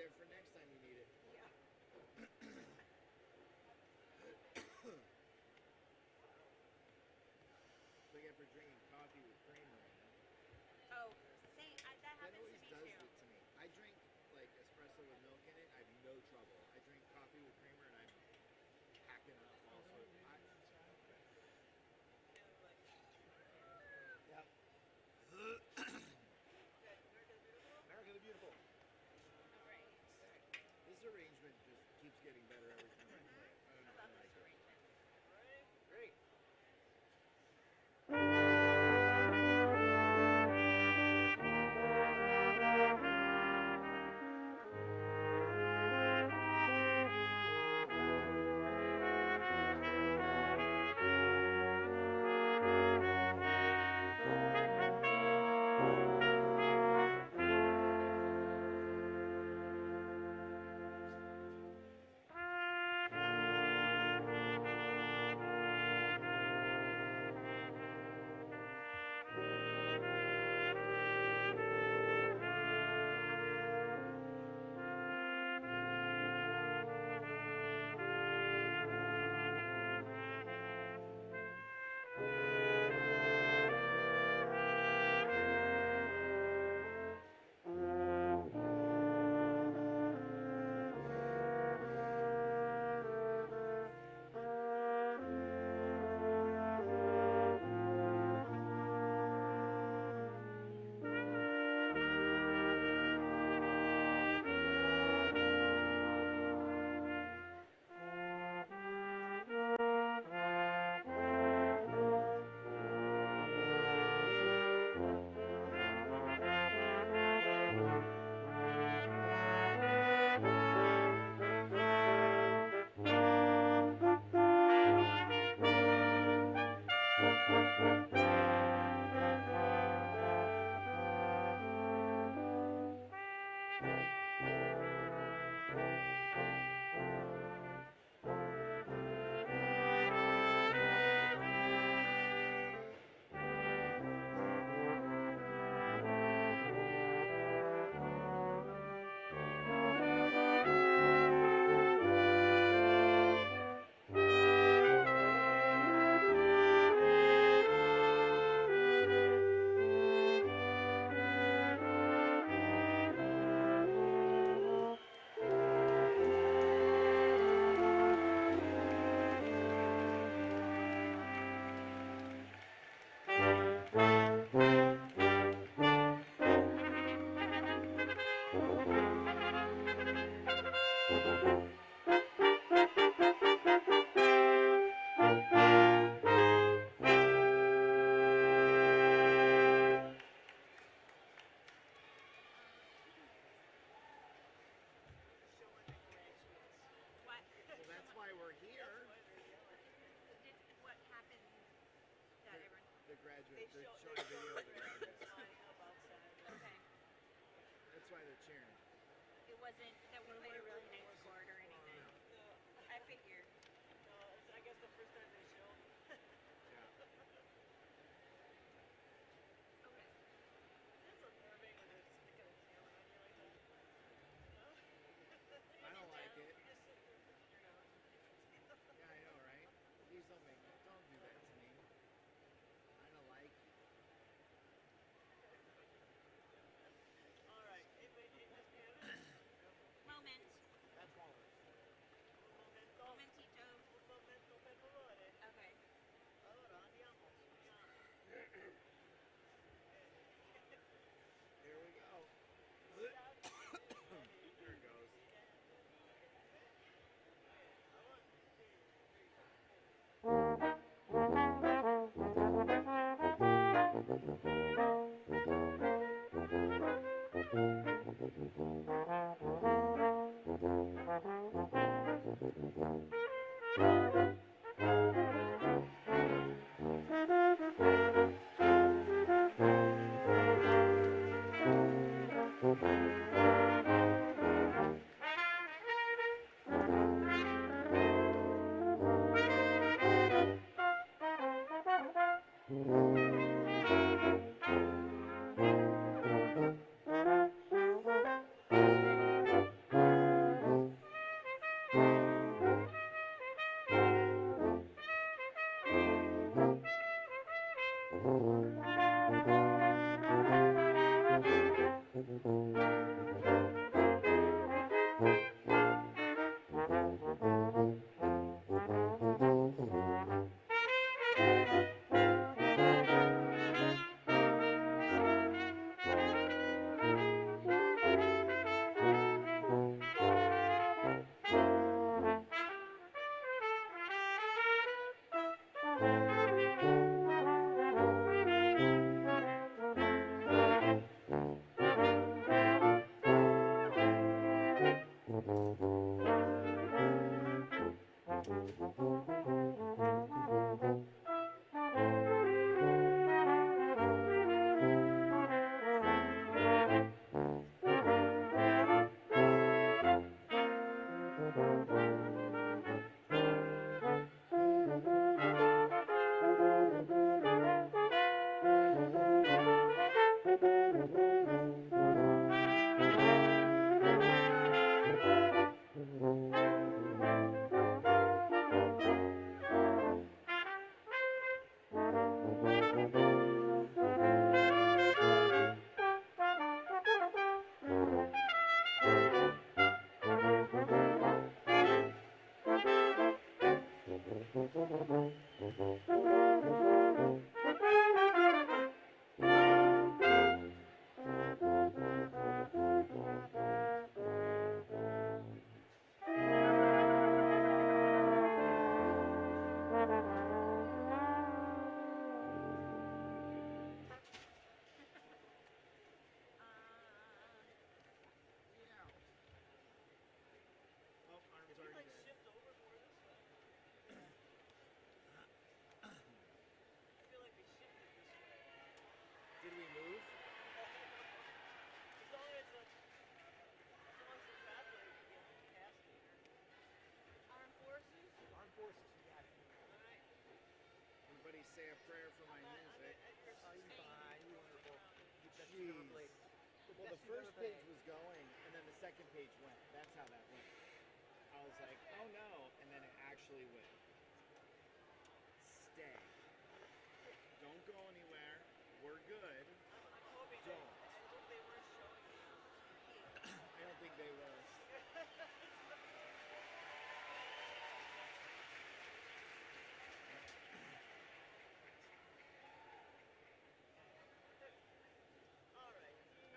there for next time you need it. Yeah. So I get for drinking coffee with creamer in it. Oh, see, that That happens to always me does too. it to me. I drink like espresso with milk in it. I have no trouble. I drink coffee with creamer and I'm hacking up all sorts. Yep. America the Beautiful. All right. This arrangement just keeps getting better every time I play it. I don't know. I I love like this it. arrangement. Great. What? Well, that's why we're here. What happened that everyone... The graduates. They're showing a video of the graduates. Okay. That's why they're cheering. It wasn't that we played a really nice chord or anything. I figured. I guess the first time they show. Yeah. Okay. It's unnerving when they're sticking a camera on you like that. I don't like it. You just sit there and figure it out. Yeah, I know, right? Please don't do that to me. I don't like you. All right. Moment. That's moment. Momentito. Momento per favore. Okay. Allora andiamo. Here we go. There it goes. Oh, arm's If you already like dead. shift over more this way, I feel like we shifted this way. Did we move? As long as the fat lady can get past me here. Armed forces? Armed forces, you got it. Alright. Everybody say a prayer for my music. At your Oh, you're fine. You're wonderful. You best you've ever Jeez. played. Well, the best you've ever first page played. was going, and then the second page went. That's how that went. I was like, oh no, and then it actually went. Stay. Don't go anywhere. We're good. I'm hoping Don't. I hope they weren't showing me. I don't think they were. Alright. Okay.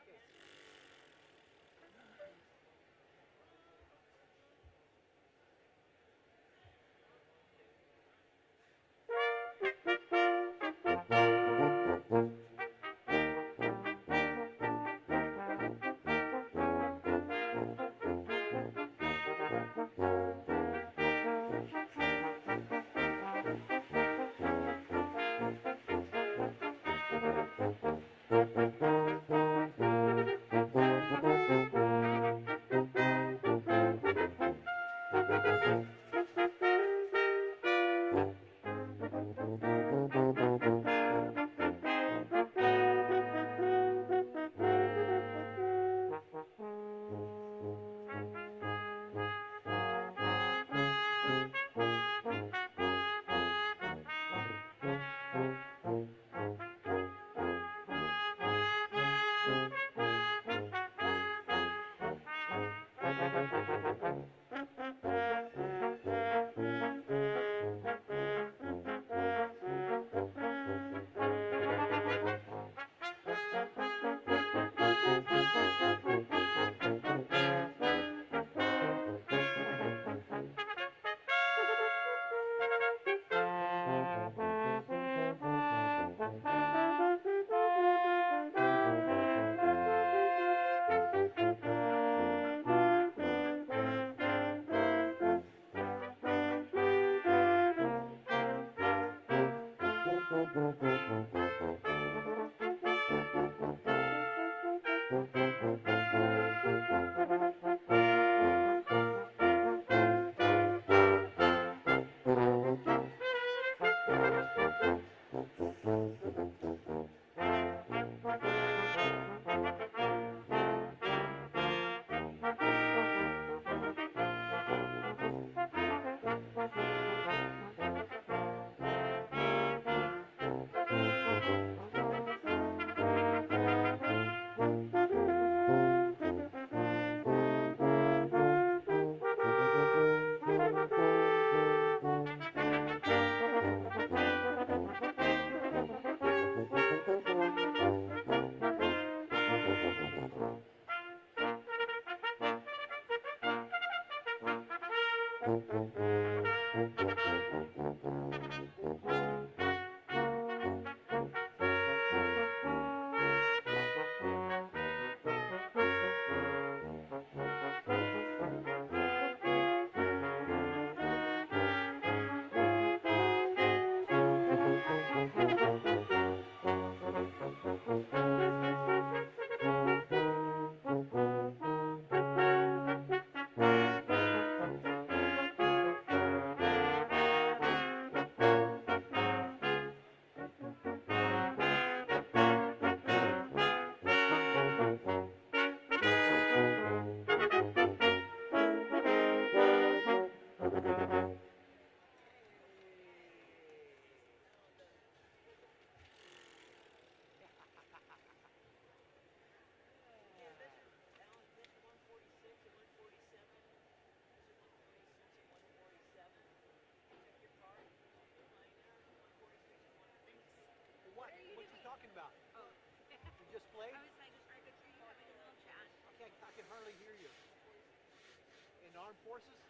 armed forces?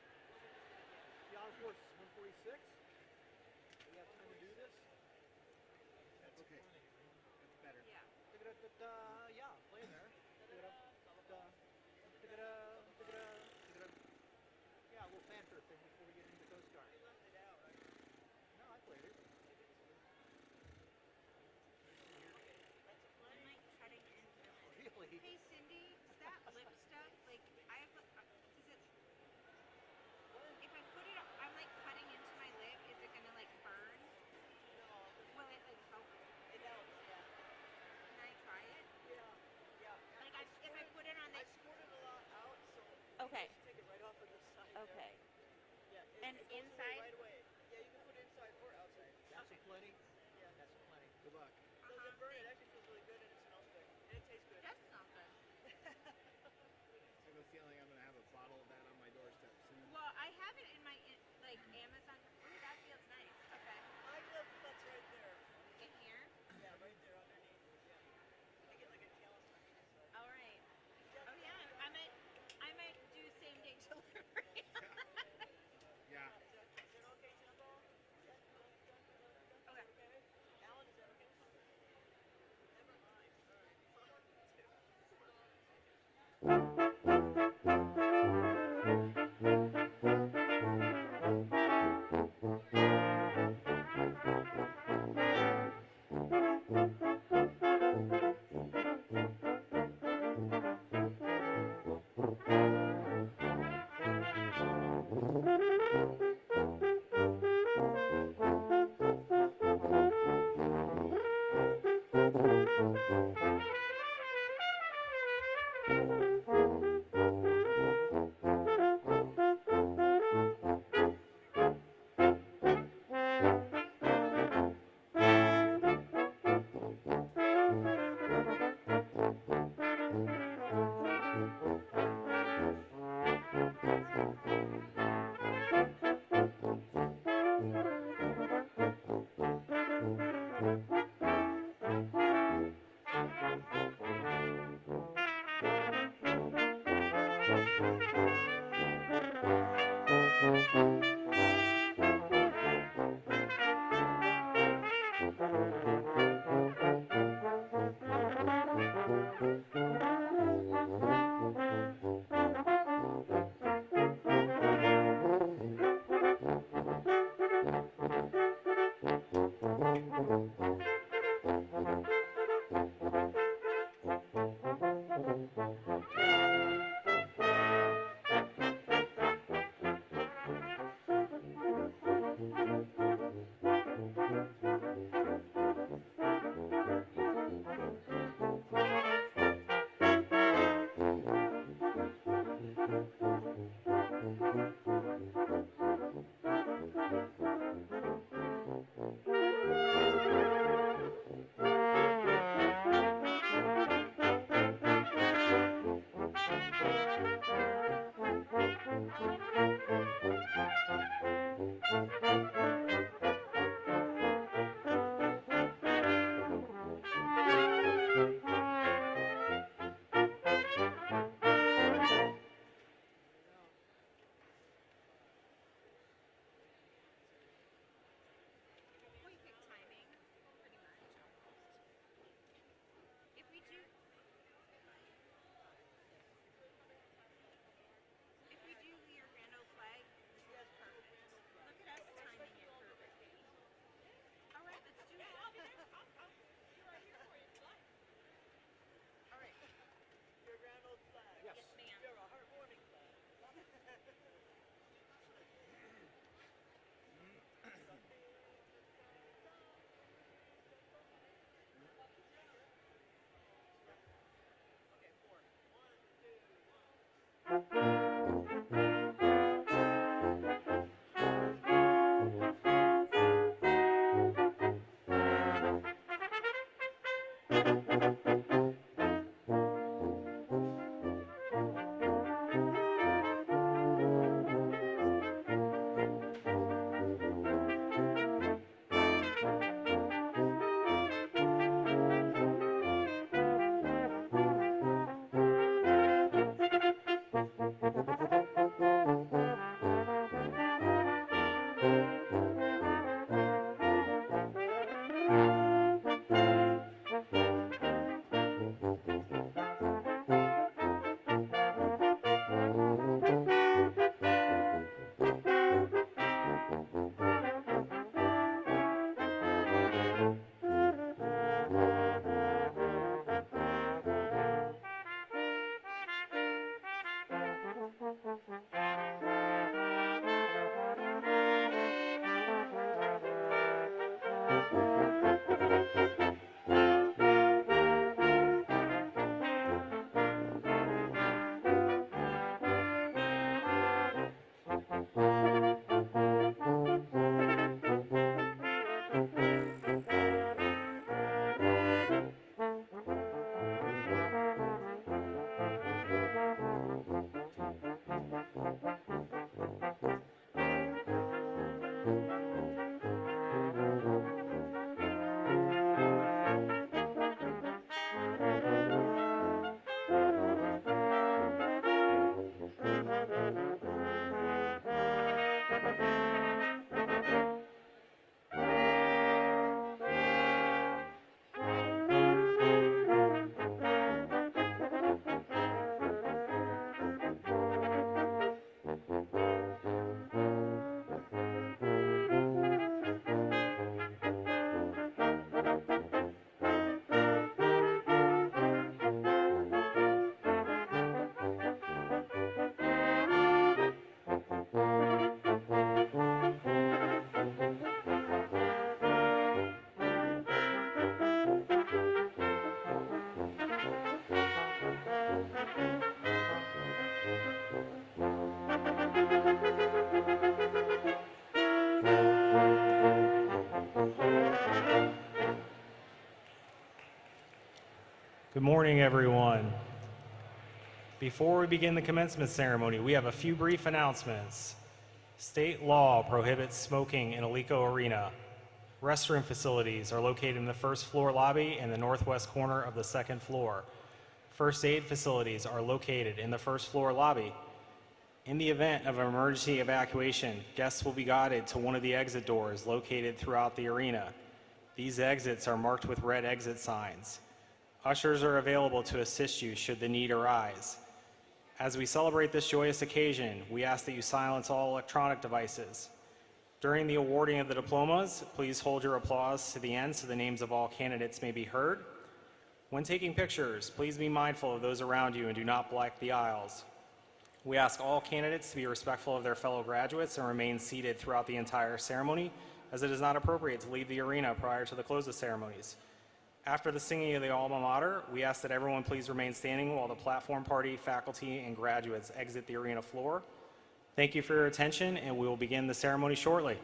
The armed forces, 146. We have time to do this. Okay. That's better. Yeah. Yeah, play there. Yeah, a little fanfare thing before we get into the Coast Guard. You left it out, right? No, I played it. That's a I'm plenty. like cutting into it. Really? Hey Cindy, does that lip stuff like I have? Does it? If I put it, I'm like cutting into my lip. Is it gonna like burn? No, Will it like help? it helps, yeah. Can I try it? Yeah. Like if I put it on I this. squirted a lot out, so Okay. just take it right off of this side. Okay. Yeah, And it goes away inside? right away. Yeah, you can put it inside or outside. That's a plenty. Yeah. That's a plenty. Good luck. Doesn't burn. It actually feels really good and it smells good. And it tastes good. That's not good. I have a feeling I'm gonna have a bottle of that on my doorstep soon. Well, I have it in my like Amazon. Ooh, that feels nice. Okay. I love that's right there. In here. Yeah, right there underneath. Yeah. I get like a chalice on each side. All right. Oh yeah, I might do same day delivery. Yeah. Is that okay, Sambo? Okay. Okay. Alan, is that okay? Never mind. All right. Perfect timing, pretty much almost. If we do your grand old flag, this is perfect. Look at us timing it perfectly. All right, let's do it. All right. Your grand old flag. Yes. Yes, ma'am. You're a heartwarming flag. Okay, 4. 1, 2, 1. Good morning, everyone. Before we begin the commencement ceremony, we have a few brief announcements. State law prohibits smoking in Alico Arena. Restroom facilities are located in the first floor lobby and the northwest corner of the second floor. First aid facilities are located in the first floor lobby. In the event of an emergency evacuation, guests will be guided to one of the exit doors located throughout the arena. These exits are marked with red exit signs. Ushers are available to assist you should the need arise. As we celebrate this joyous occasion, we ask that you silence all electronic devices. During the awarding of the diplomas, please hold your applause to the end so the names of all candidates may be heard. When taking pictures, please be mindful of those around you and do not block the aisles. We ask all candidates to be respectful of their fellow graduates and remain seated throughout the entire ceremony, as it is not appropriate to leave the arena prior to the close of ceremonies. After the singing of the alma mater, we ask that everyone please remain standing while the platform party, faculty, and graduates exit the arena floor. Thank you for your attention, and we will begin the ceremony shortly.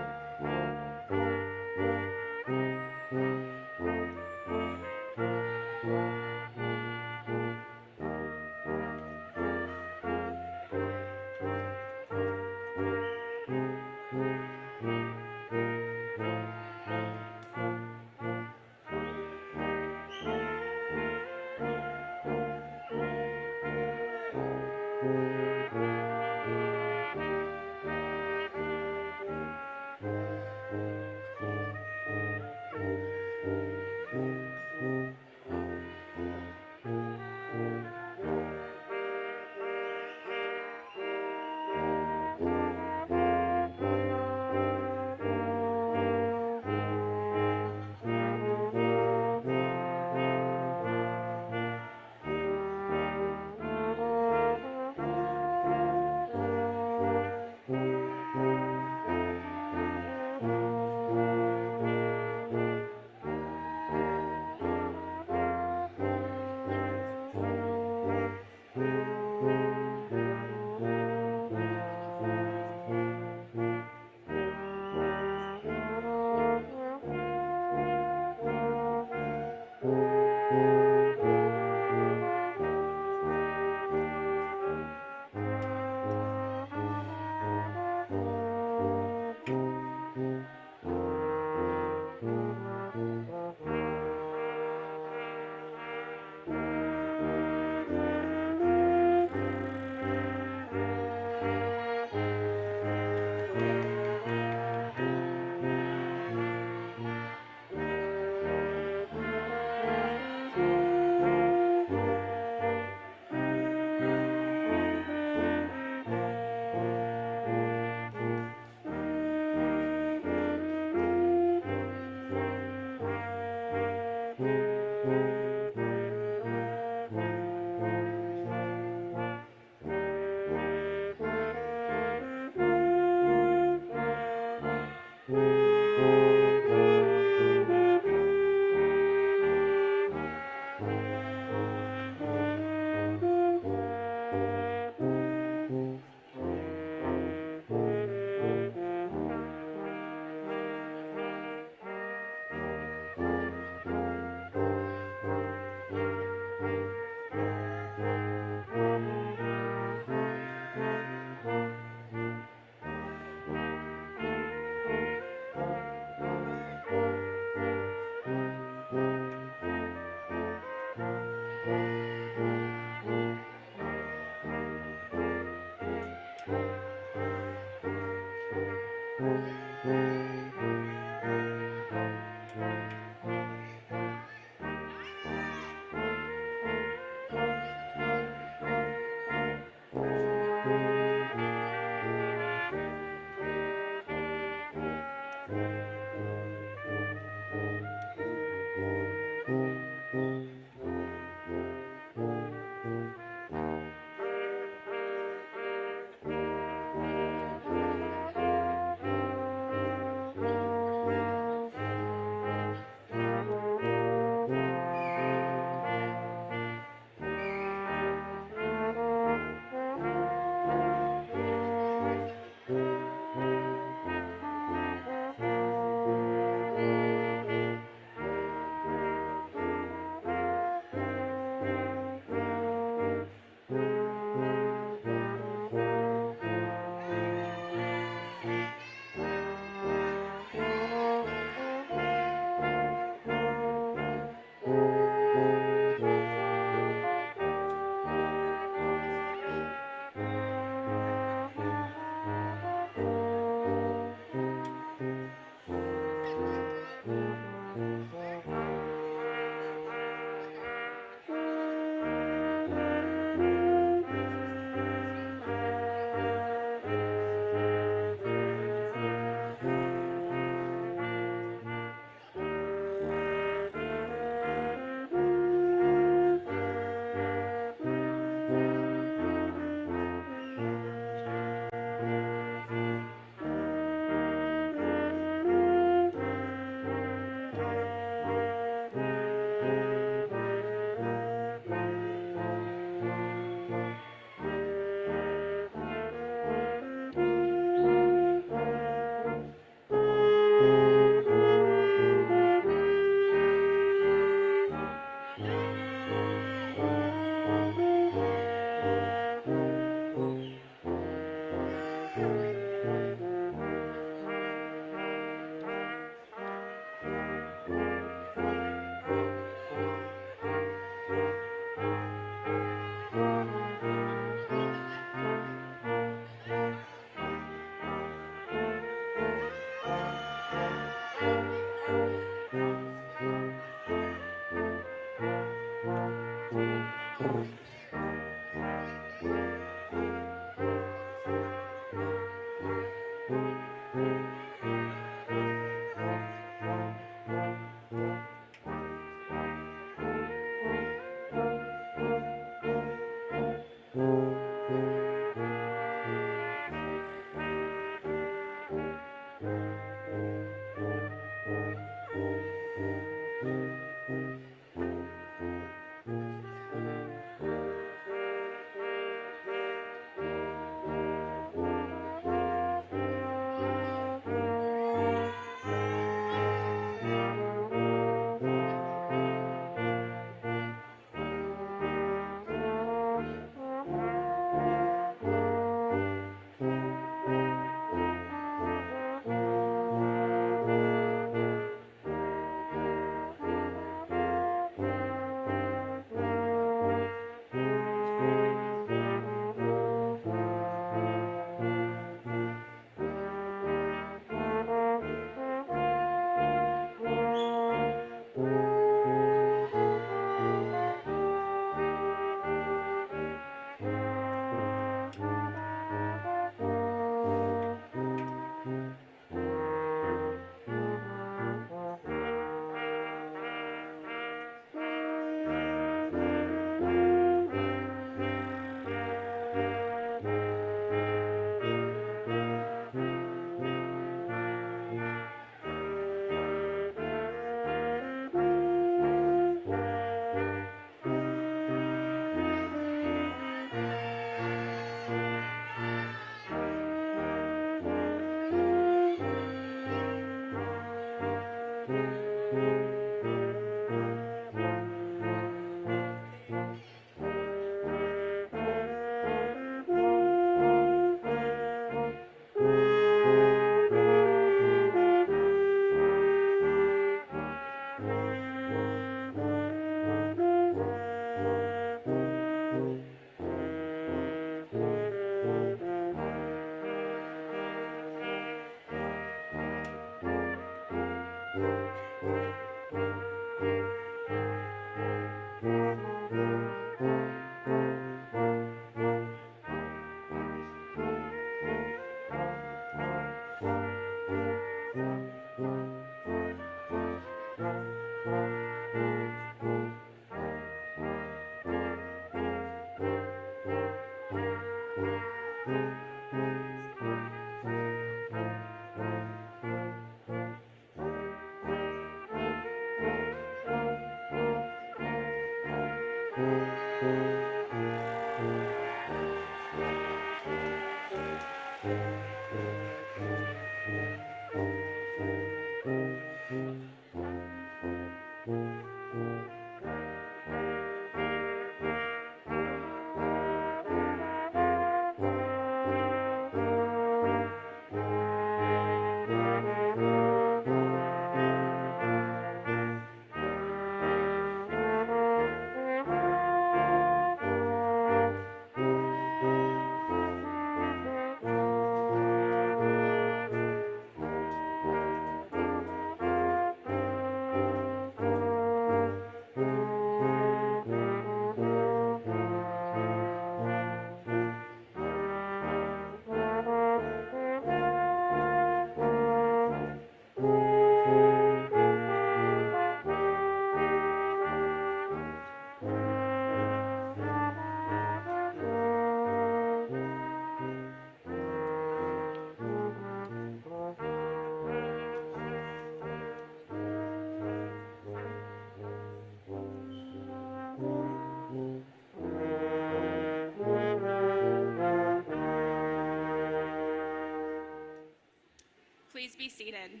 Please be seated.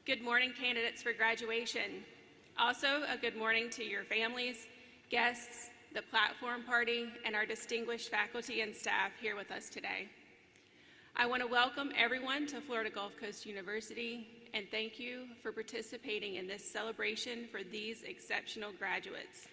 Good morning, candidates for graduation. Also, a good morning to your families, guests, the platform party, and our distinguished faculty and staff here with us today. I want to welcome everyone to Florida Gulf Coast University and thank you for participating in this celebration for these exceptional graduates.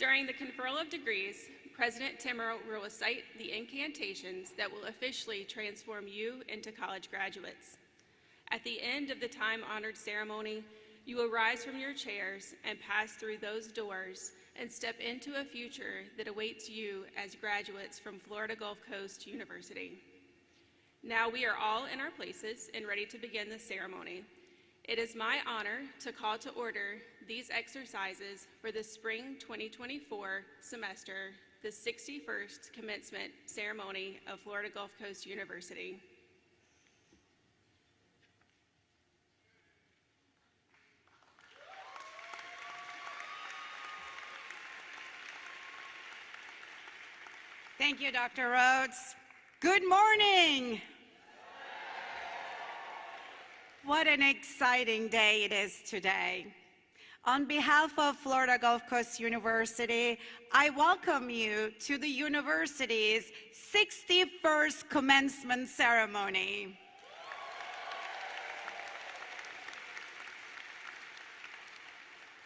During the conferral of degrees, President Timmer will recite the incantations that will officially transform you into college graduates. At the end of the time-honored ceremony, you will rise from your chairs and pass through those doors and step into a future that awaits you as graduates from Florida Gulf Coast University. Now we are all in our places and ready to begin the ceremony. It is my honor to call to order these exercises for the spring 2024 semester, the 61st commencement ceremony of Florida Gulf Coast University. Thank you, Dr. Rhodes. Good morning. What an exciting day it is today. On behalf of Florida Gulf Coast University, I welcome you to the university's 61st commencement ceremony.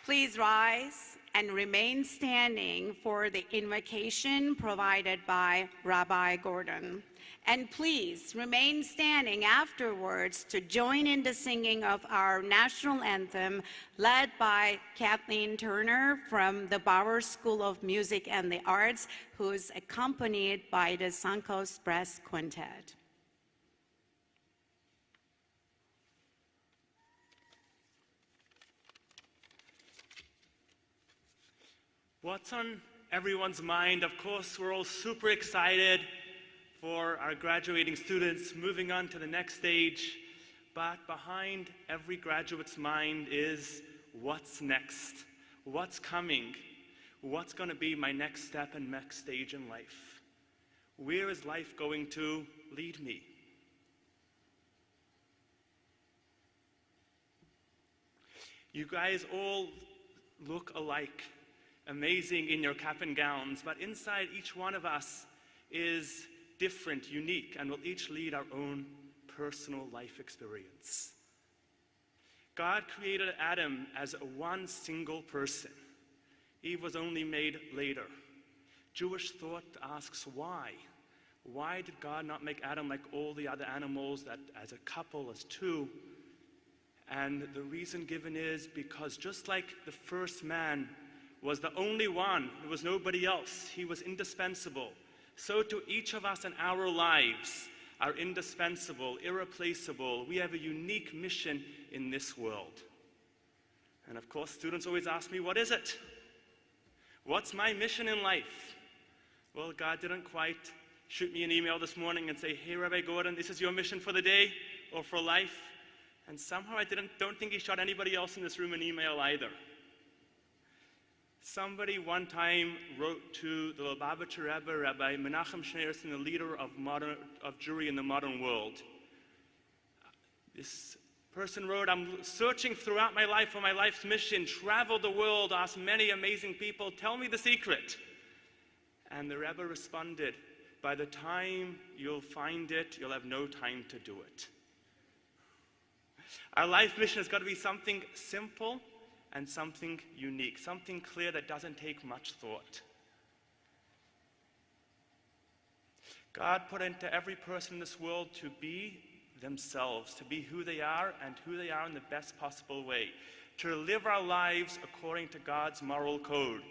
Please rise and remain standing for the invocation provided by Rabbi Gordon. And please remain standing afterwards to join in the singing of our national anthem led by Kathleen Turner from the Bauer School of Music and the Arts, who is accompanied by the Sankos Brass Quintet. What's on everyone's mind? Of course, we're all super excited for our graduating students moving on to the next stage, but behind every graduate's mind is what's next? What's coming? What's going to be my next step and next stage in life? Where is life going to lead me? You guys all look alike, amazing in your cap and gowns, but inside each one of us is different, unique, and will each lead our own personal life experience. God created Adam as one single person. Eve was only made later. Jewish thought asks why? Why did God not make Adam like all the other animals, that as a couple, as two? And the reason given is because just like the first man was the only one, there was nobody else, he was indispensable. So to each of us in our lives are indispensable, irreplaceable. We have a unique mission in this world. And of course, students always ask me, what is it? What's my mission in life? Well, God didn't quite shoot me an email this morning and say, hey, Rabbi Gordon, this is your mission for the day or for life. And somehow I don't think he shot anybody else in this room an email either. Somebody one time wrote to the Lubavitcher Rebbe, Rabbi Menachem Schneerson, the leader of Jewry in the modern world. This person wrote, I'm searching throughout my life for my life's mission, traveled the world, asked many amazing people, tell me the secret. And the Rebbe responded, by the time you'll find it, you'll have no time to do it. Our life mission has got to be something simple and something unique, something clear that doesn't take much thought. God put into every person in this world to be themselves, to be who they are and who they are in the best possible way, to live our lives according to God's moral code,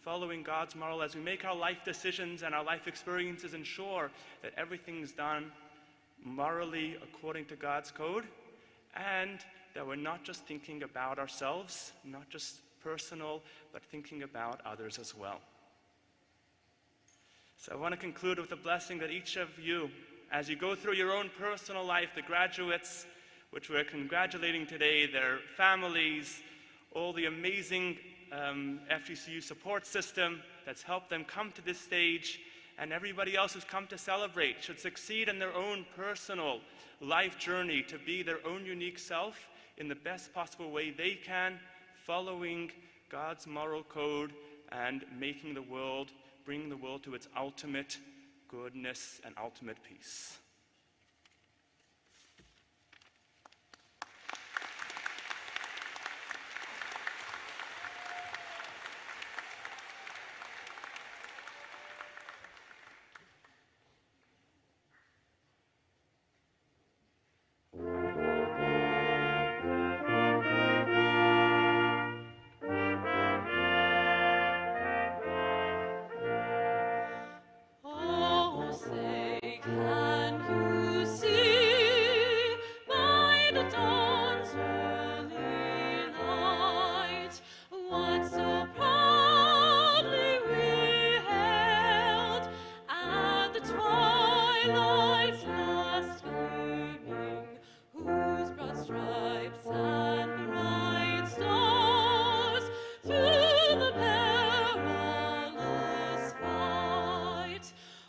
following God's moral as we make our life decisions and our life experiences, ensure that everything's done morally according to God's code, and that we're not just thinking about ourselves, not just personal, but thinking about others as well. So I want to conclude with a blessing that each of you, as you go through your own personal life, the graduates, which we're congratulating today, their families, all the amazing FGCU support system that's helped them come to this stage, and everybody else who's come to celebrate should succeed in their own personal life journey to be their own unique self in the best possible way they can, following God's moral code and making the world, bringing the world to its ultimate goodness and ultimate peace. Oh, say, can you see by the dawn's early light what so proudly we hailed at the twilight's last gleaming, whose broad stripes and bright stars through the perilous fight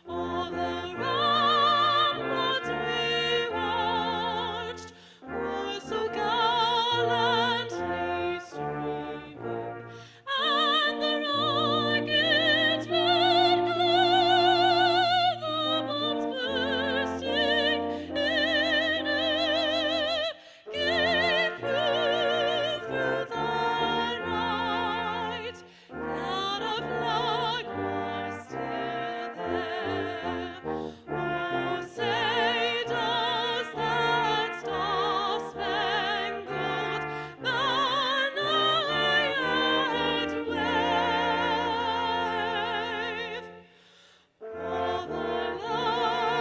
all around what we watched were so gallantly streaming, and the rocket's red glare, the bombs bursting in air, gave proof through the night that our flag was still there. Oh, say, does that star-spangled banner yet wave o'er the land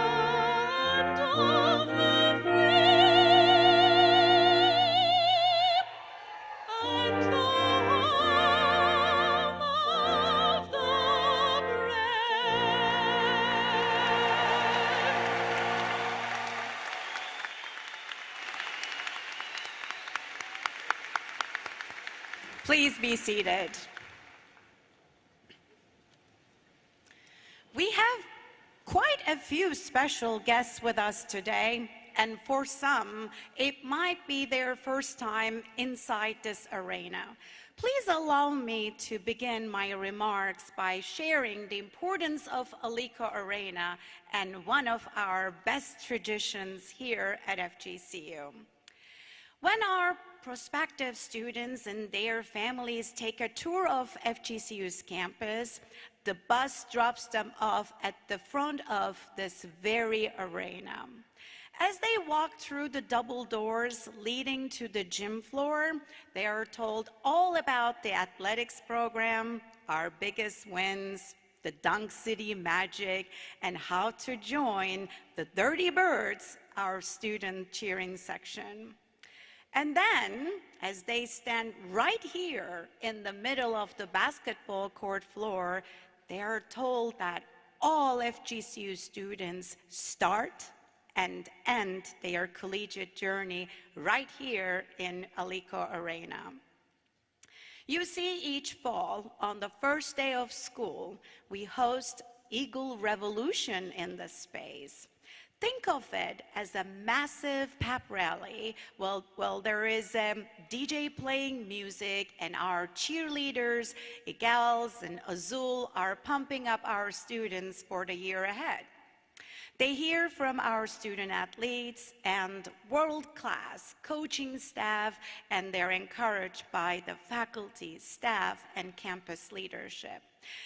of the free and the home of the brave? Please be seated. We have quite a few special guests with us today, and for some, it might be their first time inside this arena. Please allow me to begin my remarks by sharing the importance of Alico Arena and one of our best traditions here at FGCU. When our prospective students and their families take a tour of FGCU's campus, the bus drops them off at the front of this very arena. As they walk through the double doors leading to the gym floor, they are told all about the athletics program, our biggest wins, the Dunk City Magic, and how to join the Dirty Birds, our student cheering section. And then, as they stand right here in the middle of the basketball court floor, they are told that all FGCU students start and end their collegiate journey right here in Alico Arena. You see, each fall, on the first day of school, we host Eagle Revolution in this space. Think of it as a massive pep rally. Well, there is a DJ playing music, and our cheerleaders, Igals and Azul, are pumping up our students for the year ahead. They hear from our student athletes and world-class coaching staff, and they're encouraged by the faculty, staff, and campus leadership.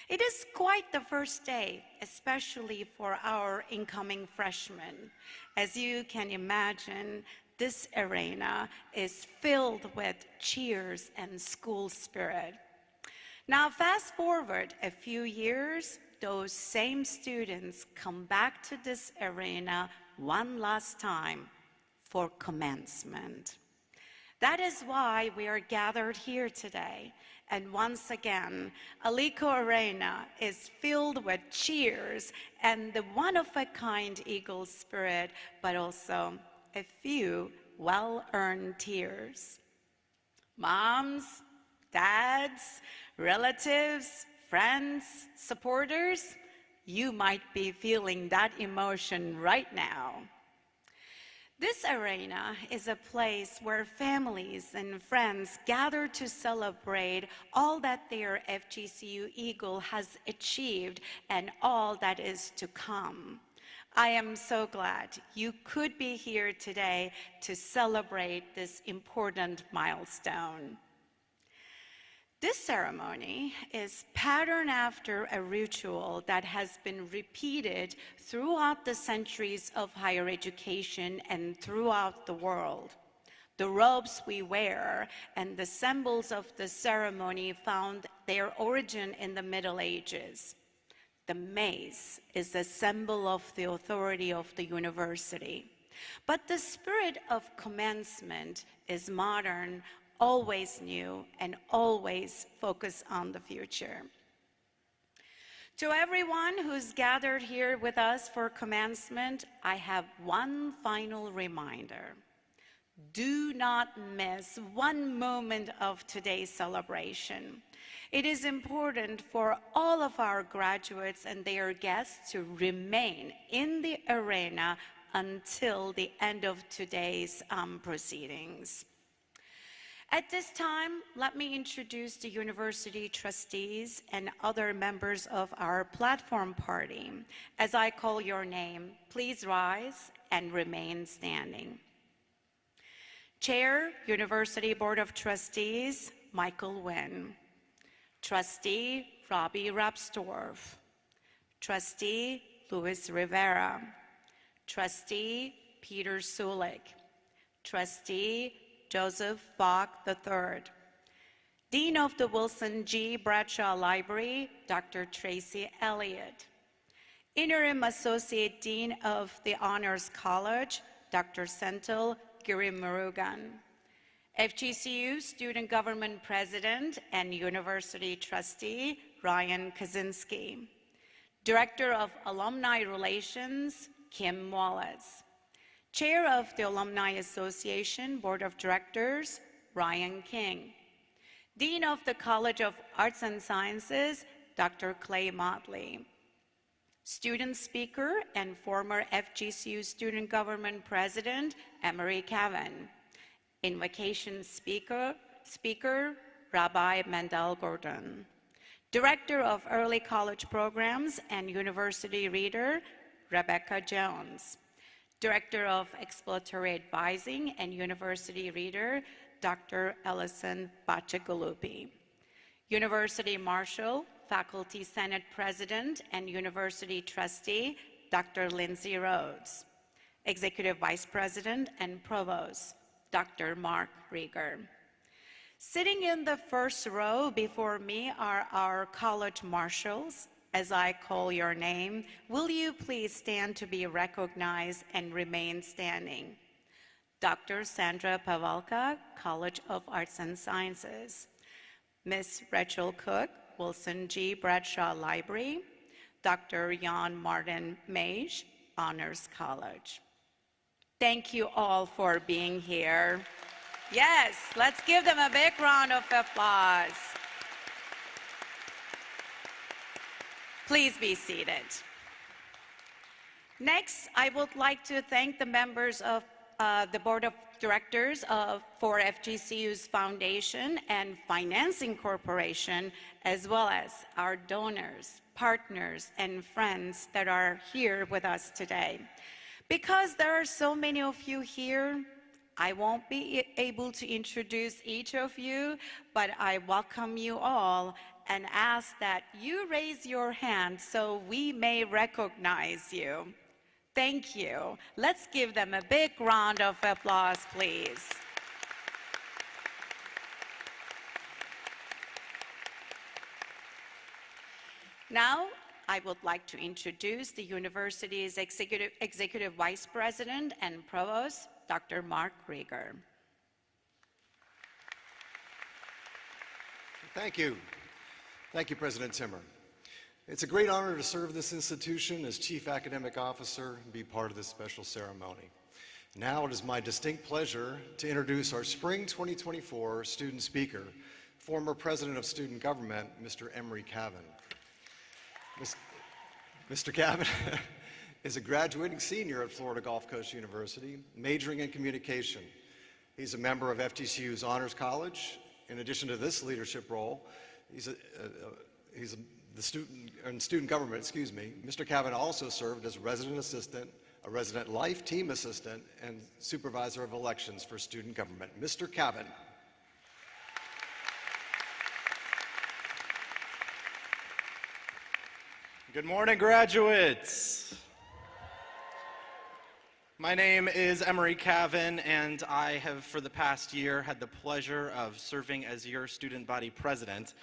It is quite the first day, especially for our incoming freshmen. As you can imagine, this arena is filled with cheers and school spirit. Now, fast forward a few years, those same students come back to this arena one last time for commencement. That is why we are gathered here today. And once again, Alico Arena is filled with cheers and the one-of-a-kind Eagle spirit, but also a few well-earned tears. Moms, dads, relatives, friends, supporters, you might be feeling that emotion right now. This arena is a place where families and friends gather to celebrate all that their FGCU Eagle has achieved and all that is to come. I am so glad you could be here today to celebrate this important milestone. This ceremony is patterned after a ritual that has been repeated throughout the centuries of higher education and throughout the world. The robes we wear and the symbols of the ceremony found their origin in the Middle Ages. The mace is a symbol of the authority of the university. But the spirit of commencement is modern, always new, and always focus on the future. To everyone who's gathered here with us for commencement, I have one final reminder. Do not miss one moment of today's celebration. It is important for all of our graduates and their guests to remain in the arena until the end of today's proceedings. At this time, let me introduce the university trustees and other members of our platform party. As I call your name, please rise and remain standing. Chair, University Board of Trustees, Michael Wynn. Trustee, Robbie Rapsdorf. Trustee, Luis Rivera. Trustee, Peter Sulik. Trustee, Joseph Bach III. Dean of the Wilson G. Bradshaw Library, Dr. Tracy Elliott. Interim Associate Dean of the Honors College, Dr. Senthil Girimurugan. FGCU Student Government President and University Trustee, Ryan Kaczynski. Director of Alumni Relations, Kim Wallace. Chair of the Alumni Association Board of Directors, Ryan King. Dean of the College of Arts and Sciences, Dr. Clay Motley. Student speaker and former FGCU Student Government President, Emery Cavan. Invocation speaker, Rabbi Mendel Gordon. Director of Early College Programs and University Reader, Rebecca Jones. Director of Exploratory Advising and University Reader, Dr. Ellison Bachagalupi. University Marshal, Faculty Senate President and University Trustee, Dr. Lindsay Rhodes. Executive Vice President and Provost, Dr. Mark Rieger. Sitting in the first row before me are our college marshals. As I call your name, will you please stand to be recognized and remain standing? Dr. Sandra Pavalka, College of Arts and Sciences. Ms. Rachel Cook, Wilson G. Bradshaw Library. Dr. Jan Martin Mage, Honors College. Thank you all for being here. Yes, let's give them a big round of applause. Please be seated. Next, I would like to thank the members of the Board of Directors for FGCU's Foundation and Financing Corporation, as well as our donors, partners, and friends that are here with us today. Because there are so many of you here, I won't be able to introduce each of you, but I welcome you all and ask that you raise your hand so we may recognize you. Thank you. Let's give them a big round of applause, please. Now, I would like to introduce the university's Executive Vice President and Provost, Dr. Mark Rieger. Thank you. Thank you, President Timmer. It's a great honor to serve this institution as Chief Academic Officer and be part of this special ceremony. Now it is my distinct pleasure to introduce our Spring 2024 student speaker, former President of Student Government, Mr. Emery Cavan. Mr. Cavan is a graduating senior at Florida Gulf Coast University, majoring in communication. He's a member of FGCU's Honors College. In addition to this leadership role, he's the student government, excuse me. Mr. Cavan also served as resident assistant, a resident life team assistant, and supervisor of elections for student government. Mr. Cavan. Good morning, graduates. My name is Emery Cavan, and I have, for the past year, had the pleasure of serving as your student body president.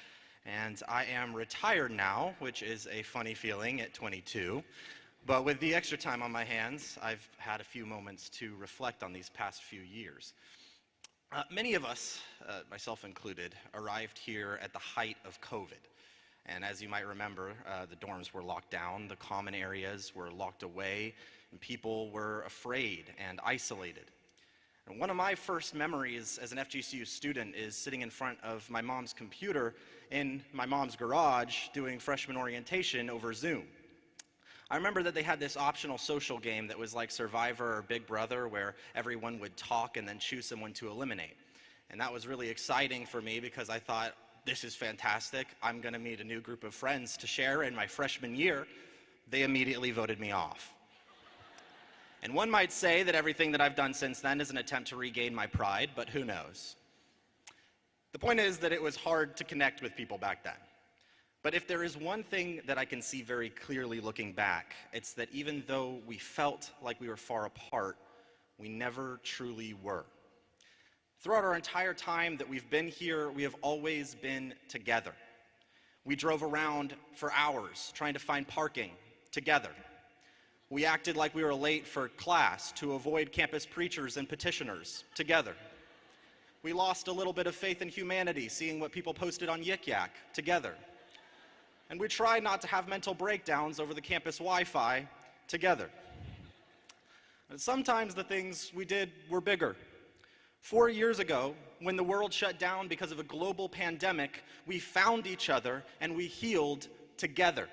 And I am retired now, which is a funny feeling at 22. But with the extra time on my hands, I've had a few moments to reflect on these past few years. Many of us, myself included, arrived here at the height of COVID. And as you might remember, the dorms were locked down, the common areas were locked away, and people were afraid and isolated. And one of my first memories as an FGCU student is sitting in front of my mom's computer in my mom's garage doing freshman orientation over Zoom. I remember that they had this optional social game that was like Survivor or Big Brother, where everyone would talk and then choose someone to eliminate. And that was really exciting for me because I thought, this is fantastic. I'm going to meet a new group of friends to share in my freshman year. They immediately voted me off. And one might say that everything that I've done since then is an attempt to regain my pride, but who knows? The point is that it was hard to connect with people back then. But if there is one thing that I can see very clearly looking back, it's that even though we felt like we were far apart, we never truly were. Throughout our entire time that we've been here, we have always been together. We drove around for hours trying to find parking together. We acted like we were late for class to avoid campus preachers and petitioners together. We lost a little bit of faith in humanity seeing what people posted on Yik Yak together. And we tried not to have mental breakdowns over the campus Wi-Fi together. And sometimes the things we did were bigger. 4 years ago, when the world shut down because of a global pandemic, we found each other and we healed together.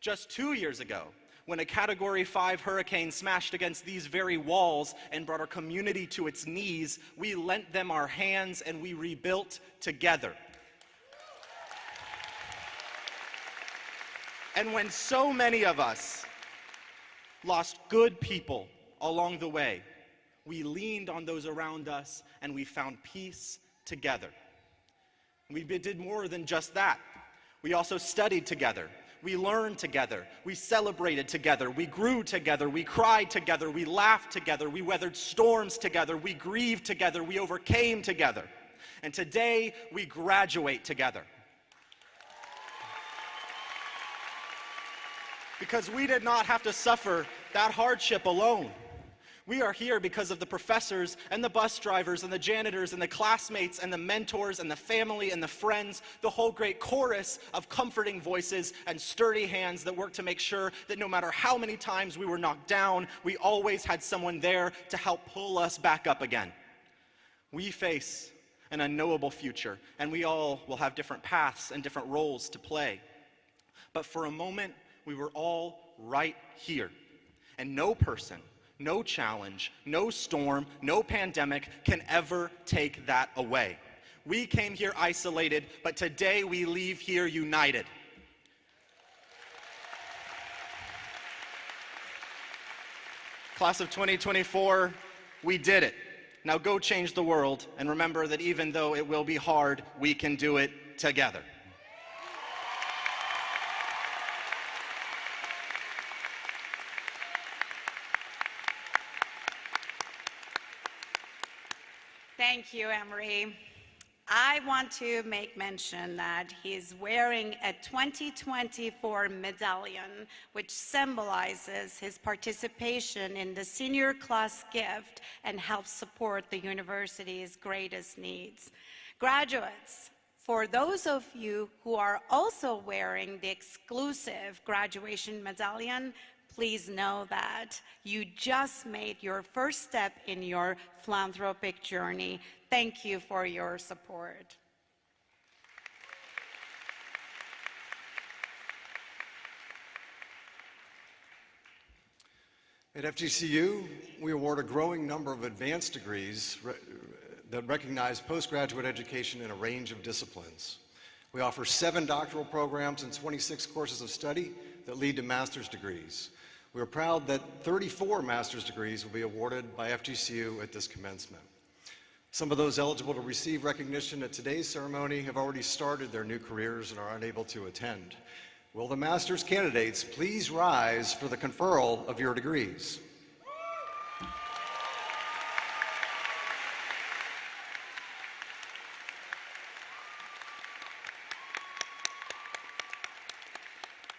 Just 2 years ago, when a Category 5 hurricane smashed against these very walls and brought our community to its knees, we lent them our hands and we rebuilt together. And when so many of us lost good people along the way, we leaned on those around us and we found peace together. We did more than just that. We also studied together. We learned together. We celebrated together. We grew together. We cried together. We laughed together. We weathered storms together. We grieved together. We overcame together. And today, we graduate together. Because we did not have to suffer that hardship alone. We are here because of the professors and the bus drivers and the janitors and the classmates and the mentors and the family and the friends, the whole great chorus of comforting voices and sturdy hands that work to make sure that no matter how many times we were knocked down, we always had someone there to help pull us back up again. We face an unknowable future, and we all will have different paths and different roles to play. But for a moment, we were all right here. And no person, no challenge, no storm, no pandemic can ever take that away. We came here isolated, but today we leave here united. Class of 2024, we did it. Now go change the world, and remember that even though it will be hard, we can do it together. Thank you, Emery. I want to make mention that he's wearing a 2024 medallion, which symbolizes his participation in the senior class gift and helps support the university's greatest needs. Graduates, for those of you who are also wearing the exclusive graduation medallion, please know that you just made your first step in your philanthropic journey. Thank you for your support. At FGCU, we award a growing number of advanced degrees that recognize postgraduate education in a range of disciplines. We offer 7 doctoral programs and 26 courses of study that lead to master's degrees. We are proud that 34 master's degrees will be awarded by FGCU at this commencement. Some of those eligible to receive recognition at today's ceremony have already started their new careers and are unable to attend. Will the master's candidates please rise for the conferral of your degrees?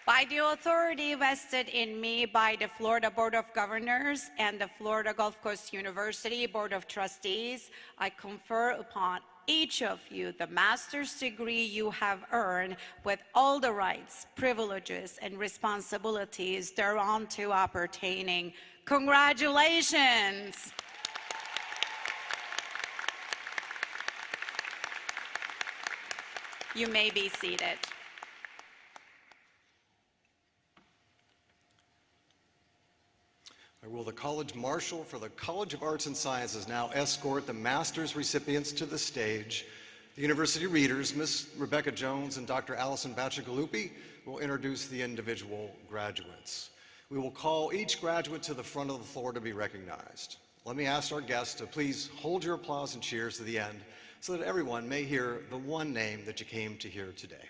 By the authority vested in me by the Florida Board of Governors and the Florida Gulf Coast University Board of Trustees, I confer upon each of you the master's degree you have earned with all the rights, privileges, and responsibilities thereunto appertaining. Congratulations! You may be seated. Will the College Marshal for the College of Arts and Sciences now escort the master's recipients to the stage. The university readers, Ms. Rebecca Jones and Dr. Allison Bacigalupi, will introduce the individual graduates. We will call each graduate to the front of the floor to be recognized. Let me ask our guests to please hold your applause and cheers to the end so that everyone may hear the one name that you came to hear today.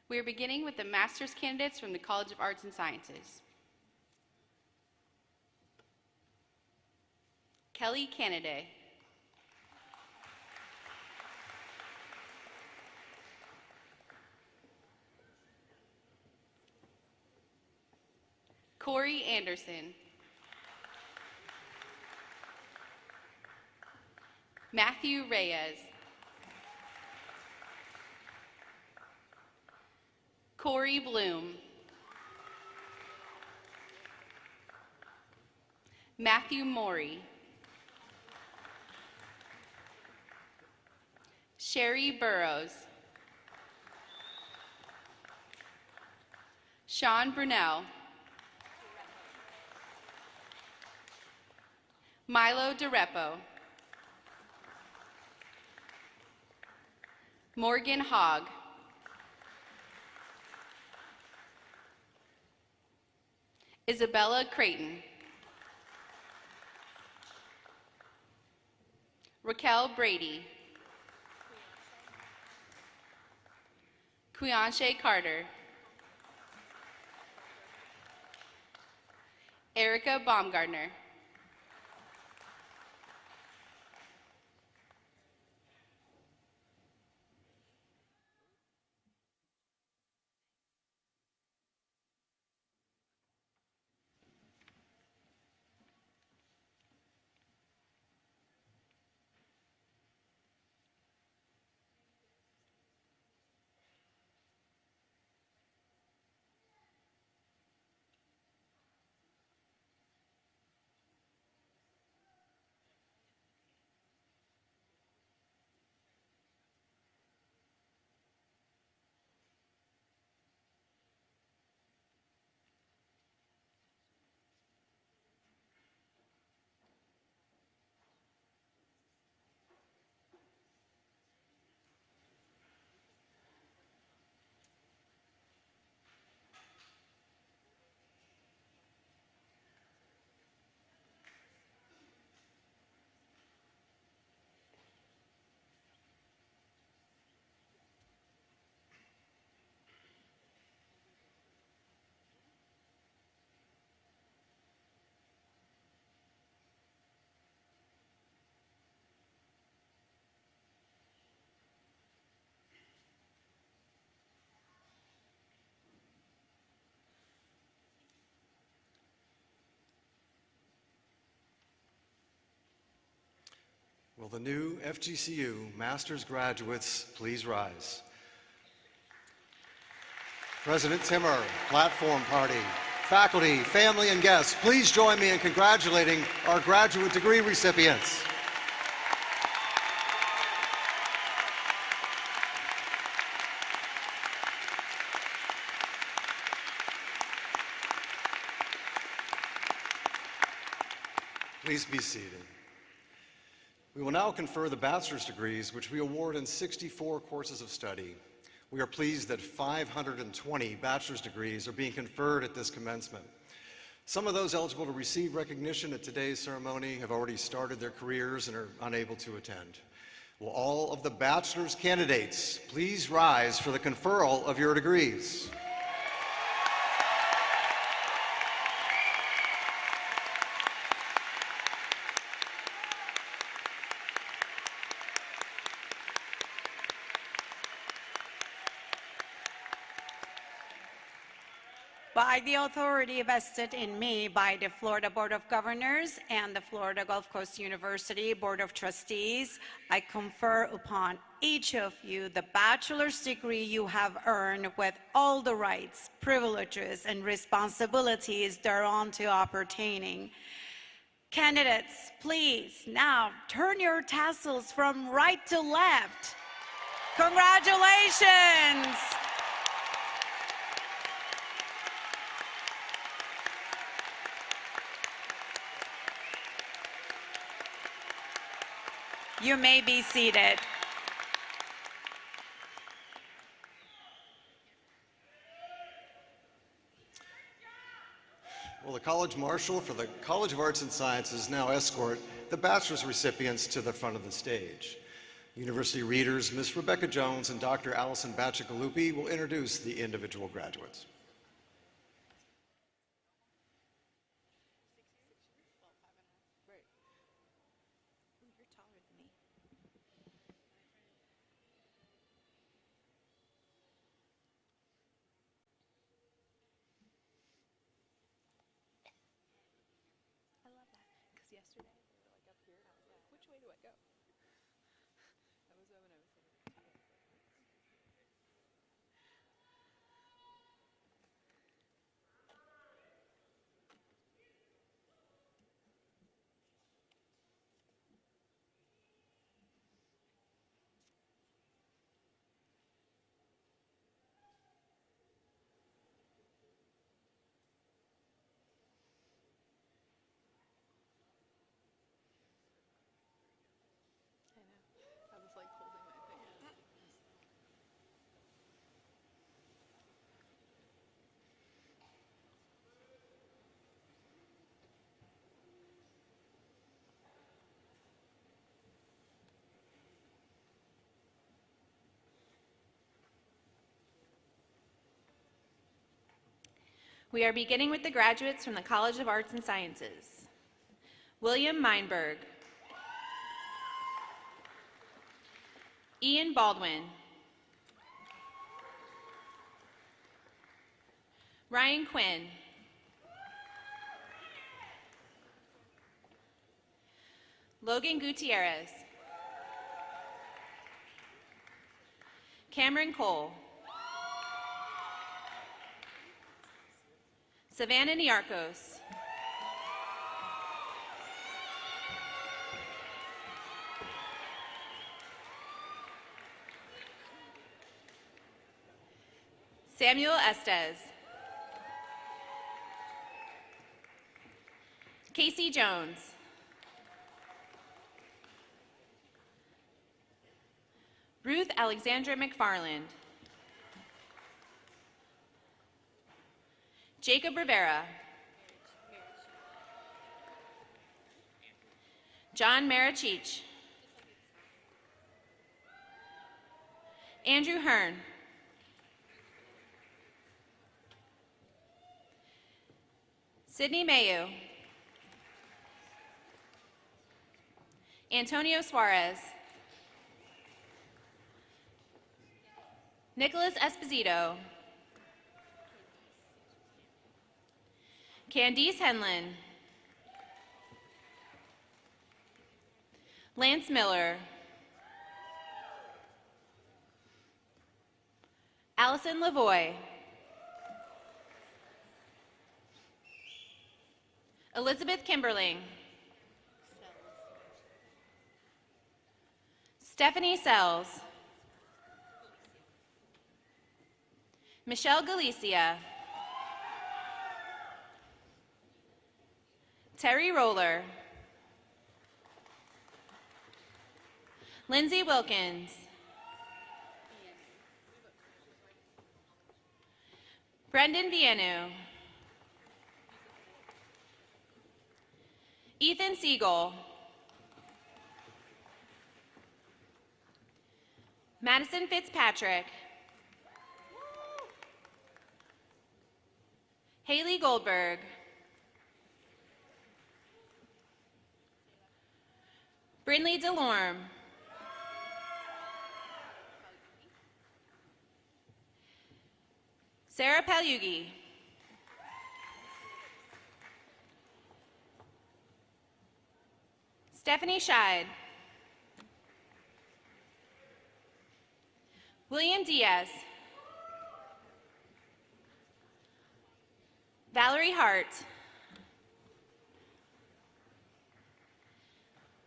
We are beginning with the master's candidates from the College of Arts and Sciences. Kelly Canaday. Corey Anderson. Matthew Reyes. Corey Bloom. Matthew Morey. Sherry Burrows. Sean Brunel. Milo DeRepo. Morgan Hogg. Isabella Creighton. Raquel Brady. Quianshe Carter. Erica Baumgartner. Will the new FGCU Master's graduates please rise? President Timmer, platform party, faculty, family, and guests, please join me in congratulating our graduate degree recipients. Please be seated. We will now confer the bachelor's degrees, which we award in 64 courses of study. We are pleased that 520 bachelor's degrees are being conferred at this commencement. Some of those eligible to receive recognition at today's ceremony have already started their careers and are unable to attend. Will all of the bachelor's candidates please rise for the conferral of your degrees? By the authority vested in me by the Florida Board of Governors and the Florida Gulf Coast University Board of Trustees, I confer upon each of you the bachelor's degree you have earned with all the rights, privileges, and responsibilities thereunto appertaining. Candidates, please now turn your tassels from right to left. Congratulations! You may be seated. Will the College Marshal for the College of Arts and Sciences now escort the bachelor's recipients to the front of the stage. University Readers Ms. Rebecca Jones and Dr. Allison Bacigalupi will introduce the individual graduates. We are beginning with the graduates from the College of Arts and Sciences. William Meinberg. Ian Baldwin. Ryan Quinn. Logan Gutierrez. Cameron Cole. Savannah Niarchos. Samuel Estes. Casey Jones. Ruth Alexandra McFarland. Jacob Rivera. John Marachich. Andrew Hearn. Sydney Mayu. Antonio Suarez. Nicholas Esposito. Candice Henlin. Lance Miller. Allison Lavoie. Elizabeth Kimberling. Stephanie Sells. Michelle Galicia. Terry Roller. Lindsay Wilkins. Brendan Vienu. Ethan Siegel. Madison Fitzpatrick. Haley Goldberg. Brinley Delorme. Sarah Palyugi. Stephanie Scheid. William Diaz. Valerie Hart.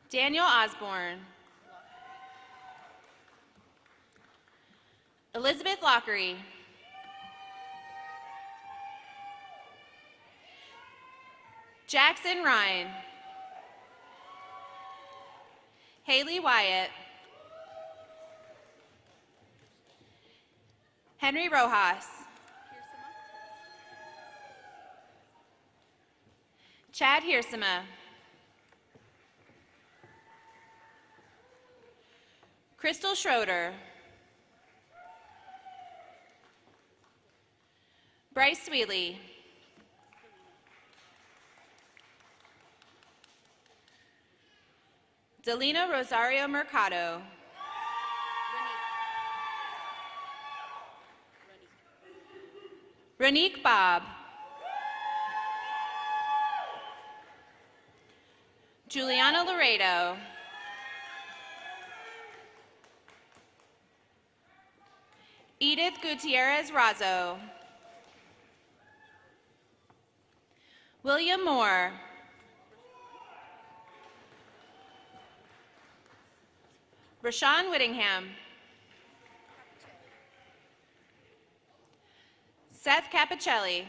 Daniel Osborne. Elizabeth Lockery. Jackson Ryan. Haley Wyatt. Henry Rojas. Chad Heersema. Crystal Schroeder. Bryce Sweeley. Delina Rosario Mercado. Ronique Bob. Juliana Laredo. Edith Gutierrez Razo. William Moore. Rashawn Whittingham. Seth Capicelli.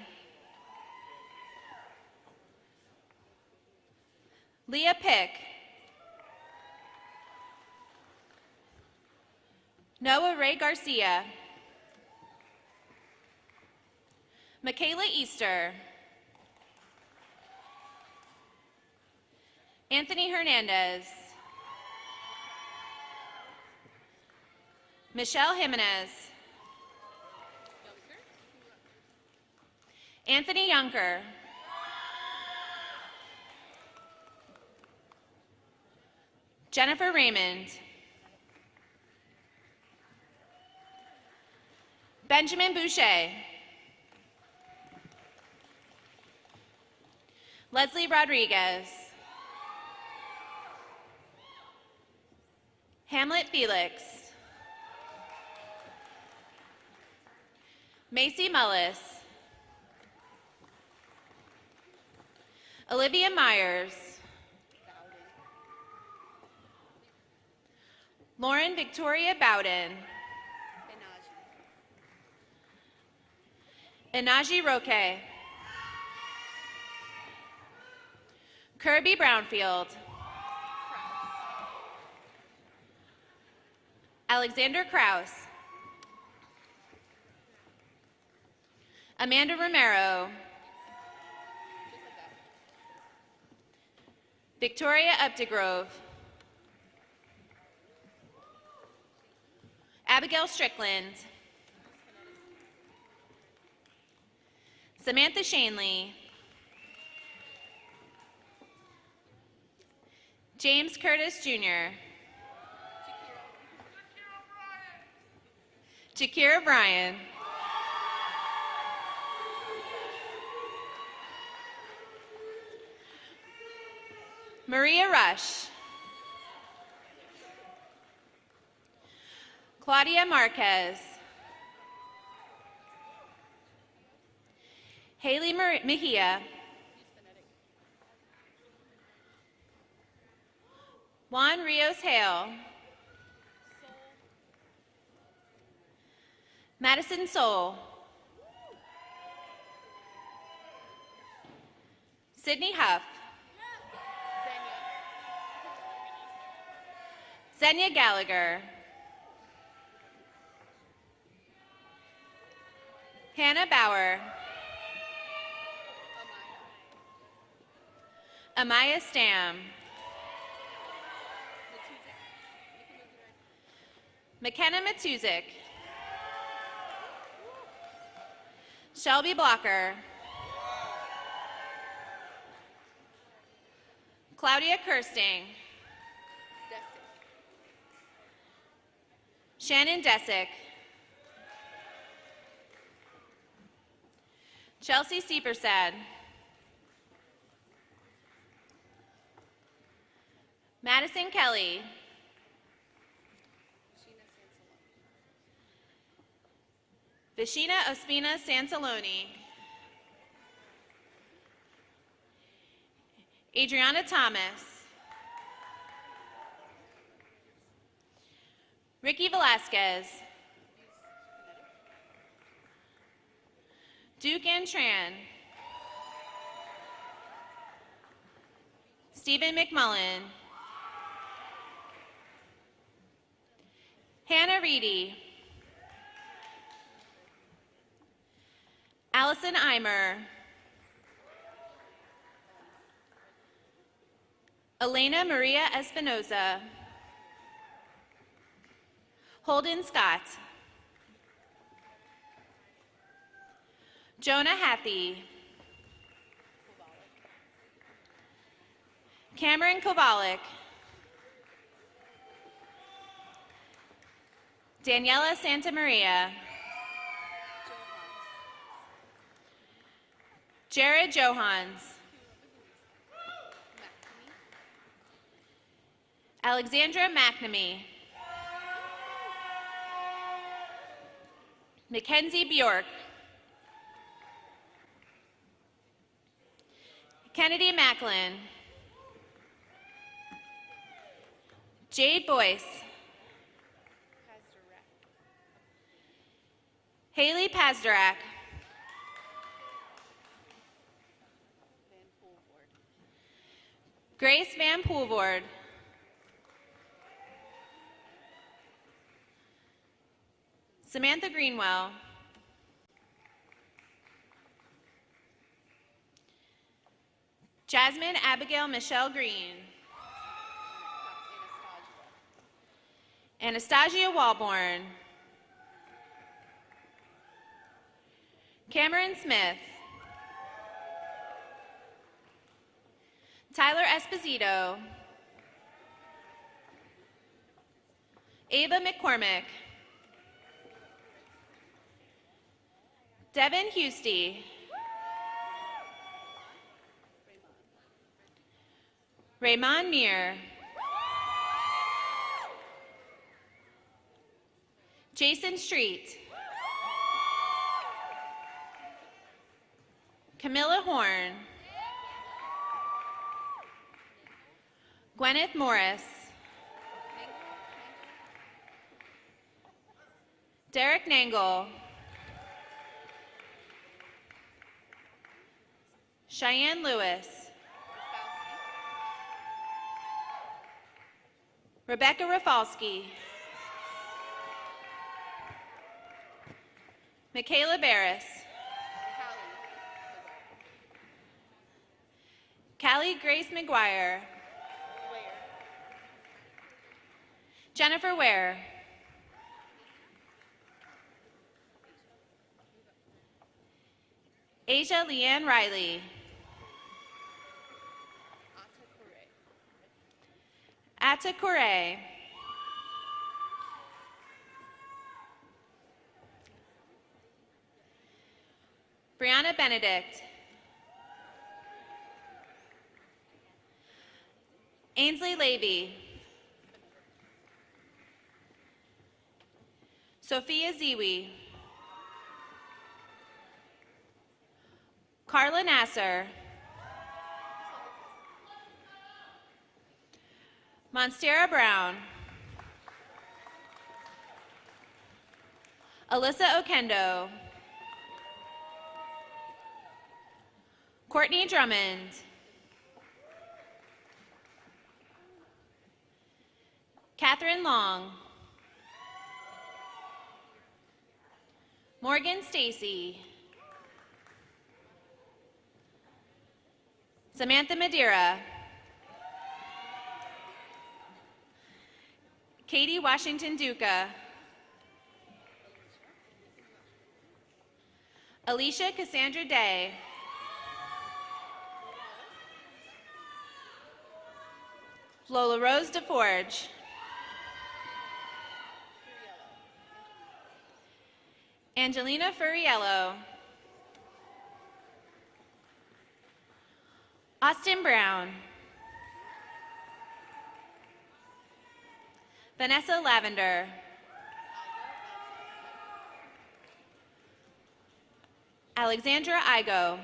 Leah Pick. Noah Ray Garcia. Michaela Easter. Anthony Hernandez. Michelle Jimenez. Anthony Yunker. Jennifer Raymond. Benjamin Boucher. Leslie Rodriguez. Hamlet Felix. Macy Mullis. Olivia Myers. Lauren Victoria Bowden. Inaji Roque. Kirby Brownfield. Alexander Kraus. Amanda Romero. Victoria Updegrove. Abigail Strickland. Samantha Shanley. James Curtis Jr. Jakira Bryan. Maria Rush. Claudia Marquez. Haley Mejia. Juan Rios Hale. Madison Soul. Sydney Huff. Xenia Gallagher. Hannah Bauer. Amaya Stam. McKenna Matuzik. Shelby Blocker. Claudia Kirsting. Shannon Desick. Chelsea Steepersad. Madison Kelly. Vishina Ospina Sansaloni. Adriana Thomas. Ricky Velasquez. Duke Antran. Stephen McMullen. Hannah Reedy. Allison Eimer. Elena Maria Espinoza. Holden Scott. Jonah Hathey. Cameron Kovalik. Daniela Santamaria. Jared Johans. Alexandra McNamee. Mackenzie Bjork. Kennedy Macklin. Jade Boyce. Haley Pazdarak. Grace Van Poelvoord. Samantha Greenwell. Jasmine Abigail Michelle Green. Anastasia Walborn. Cameron Smith. Tyler Esposito. Ava McCormick. Devin Husty. Raymond Meir. Jason Street. Camilla Horn. Gwyneth Morris. Derek Nangle. Cheyenne Lewis. Rebecca Rafalski. Michaela Barris. Callie Grace McGuire. Jennifer Ware. Asia Leanne Riley. Ata Kure. Brianna Benedict. Ainsley Levy. Sophia Ziwi. Carla Nasser. Monstera Brown. Alyssa Okendo. Courtney Drummond. Catherine Long. Morgan Stacy. Samantha Madeira. Katie Washington Duca. Alicia Cassandra Day. Lola Rose DeForge. Angelina Furiello. Austin Brown. Vanessa Lavender. Alexandra Igo.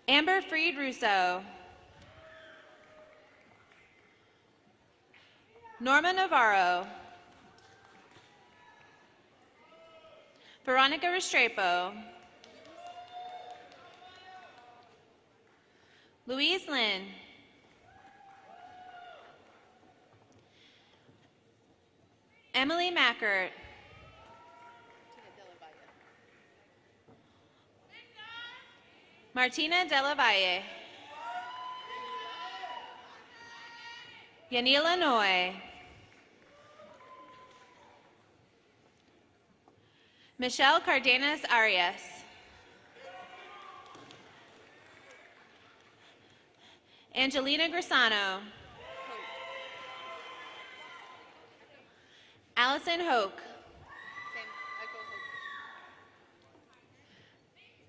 Amber Freed Russo. Norma Navarro. Veronica Restrepo. Louise Lynn. Emily Mackert. Martina Della Valle. Yanila Noy. Michelle Cardenas Arias. Angelina Grisano. Allison Hoke.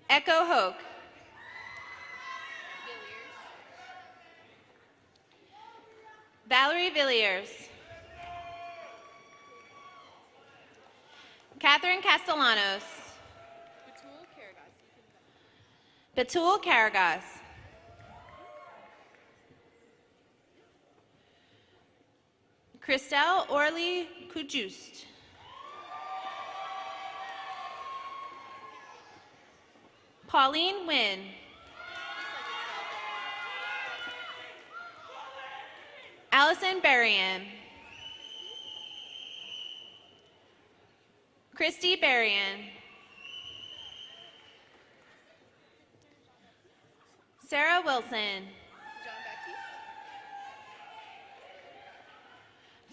Echo Hoke. Valerie Villiers. Catherine Castellanos. Betul Karagas. Christelle Orly Kujust. Pauline Wynn. Allison Berrien. Christy Berrien. Sarah Wilson.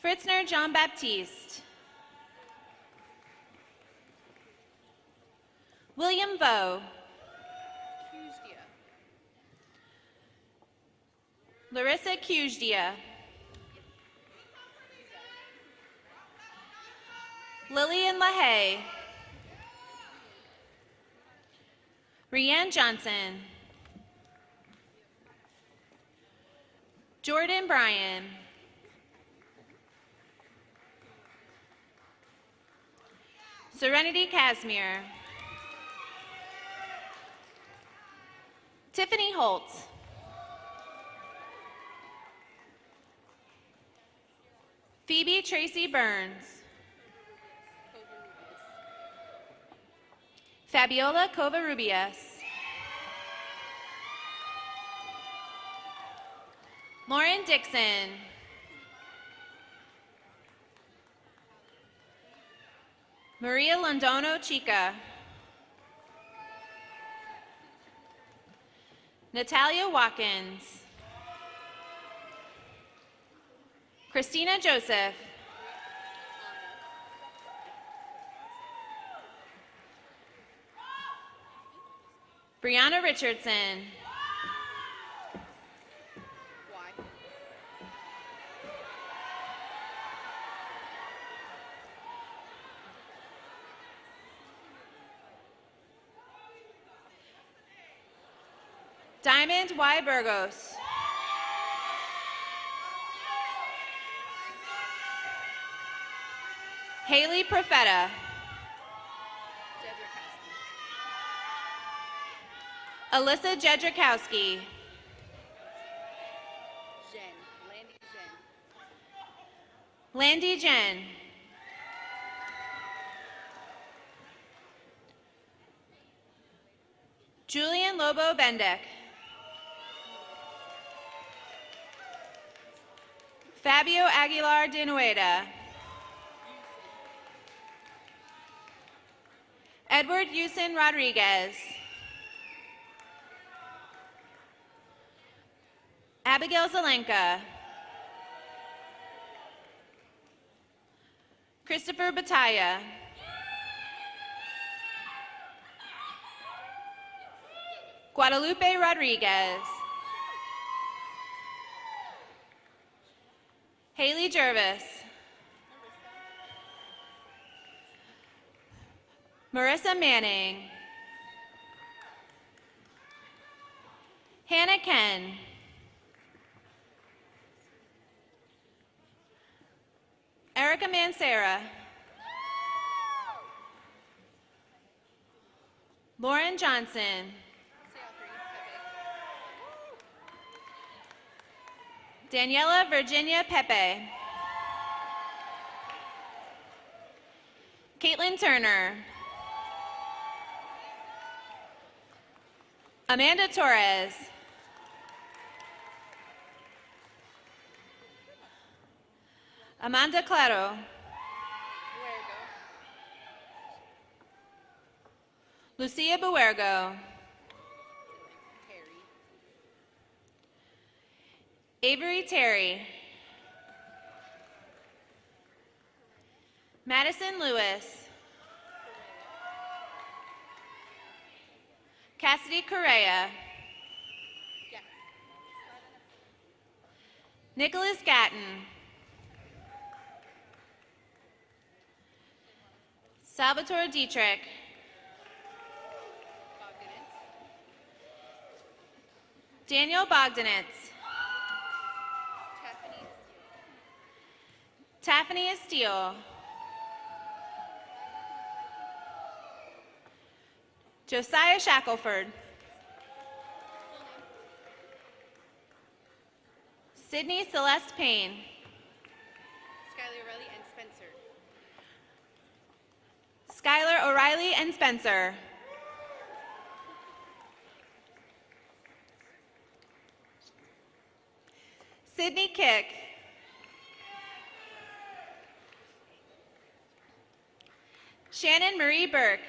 Fritzner John Baptiste. William Vo. Larissa Kujdia. Lillian LaHaye. Rianne Johnson. Jordan Bryan. Serenity Casimir. Tiffany Holt. Phoebe Tracy Burns. Fabiola Covarrubias. Lauren Dixon. Maria Londono Chica. Natalia Watkins. Christina Joseph. Brianna Richardson. Diamond Y. Burgos. Haley Profeta. Alyssa Jedrzakowski. Landy Jen. Julian Lobo Bendek. Fabio Aguilar de Nueda. Edward Yusin Rodriguez. Abigail Zelenka. Christopher Bataya. Guadalupe Rodriguez. Haley Jervis. Marissa Manning. Hannah Ken. Erica Mancera. Lauren Johnson. Daniela Virginia Pepe. Caitlin Turner. Amanda Torres. Amanda Claro. Lucia Buergo. Avery Terry. Madison Lewis. Cassidy Correa. Nicholas Gatton. Salvatore Dietrich. Daniel Bogdanitz. Taffany Esteel. Josiah Shackelford. Sydney Celeste Payne. Skylar O'Reilly and Spencer. Skylar O'Reilly and Spencer. Sydney Kick. Shannon Marie Burke.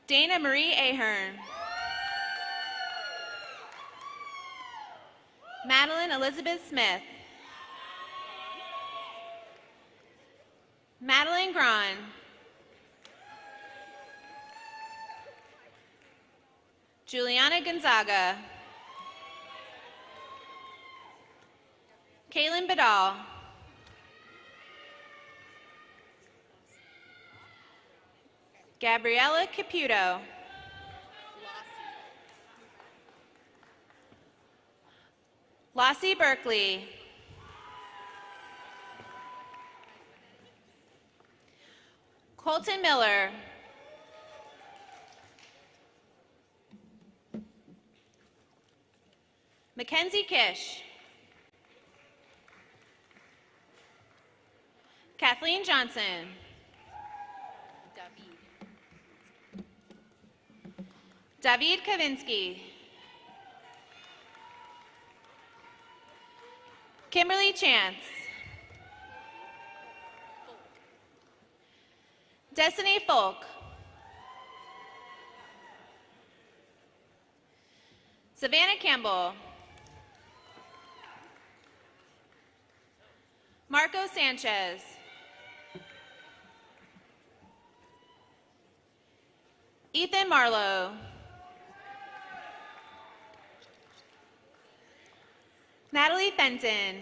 Dana Marie Ahern. Madeline Elizabeth Smith. Madeline Braun. Juliana Gonzaga. Kaylin Badal. Gabriella Caputo. Lossie Berkeley. Colton Miller. Mackenzie Kish. Kathleen Johnson. David Kavinsky. Kimberly Chance. Destiny Folk. Savannah Campbell. Marco Sanchez. Ethan Marlowe. Natalie Fenton.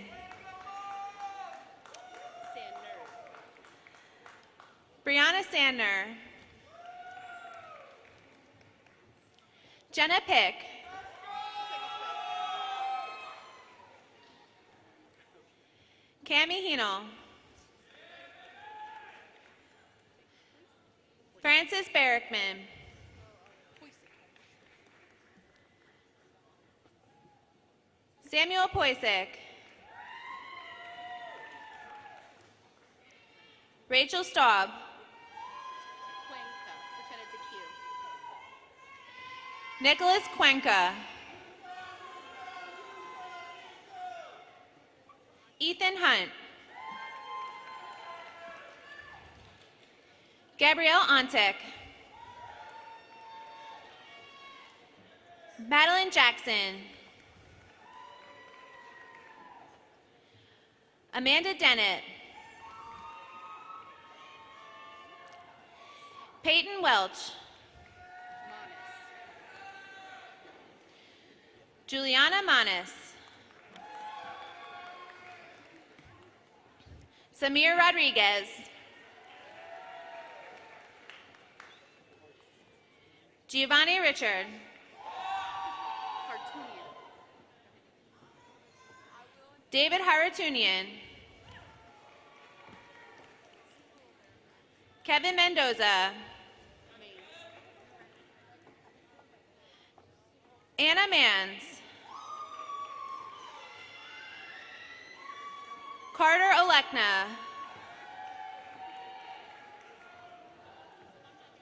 Brianna Sandner. Jenna Pick. Cami Heenel. Francis Barrickman. Samuel Poisek. Rachel Staub. Nicholas Cuenca. Ethan Hunt. Gabrielle Ontek. Madeline Jackson. Amanda Dennett. Peyton Welch. Juliana Manis. Samir Rodriguez. Giovanni Richard. David Haratunian. Kevin Mendoza. Anna Mans. Carter Olekna.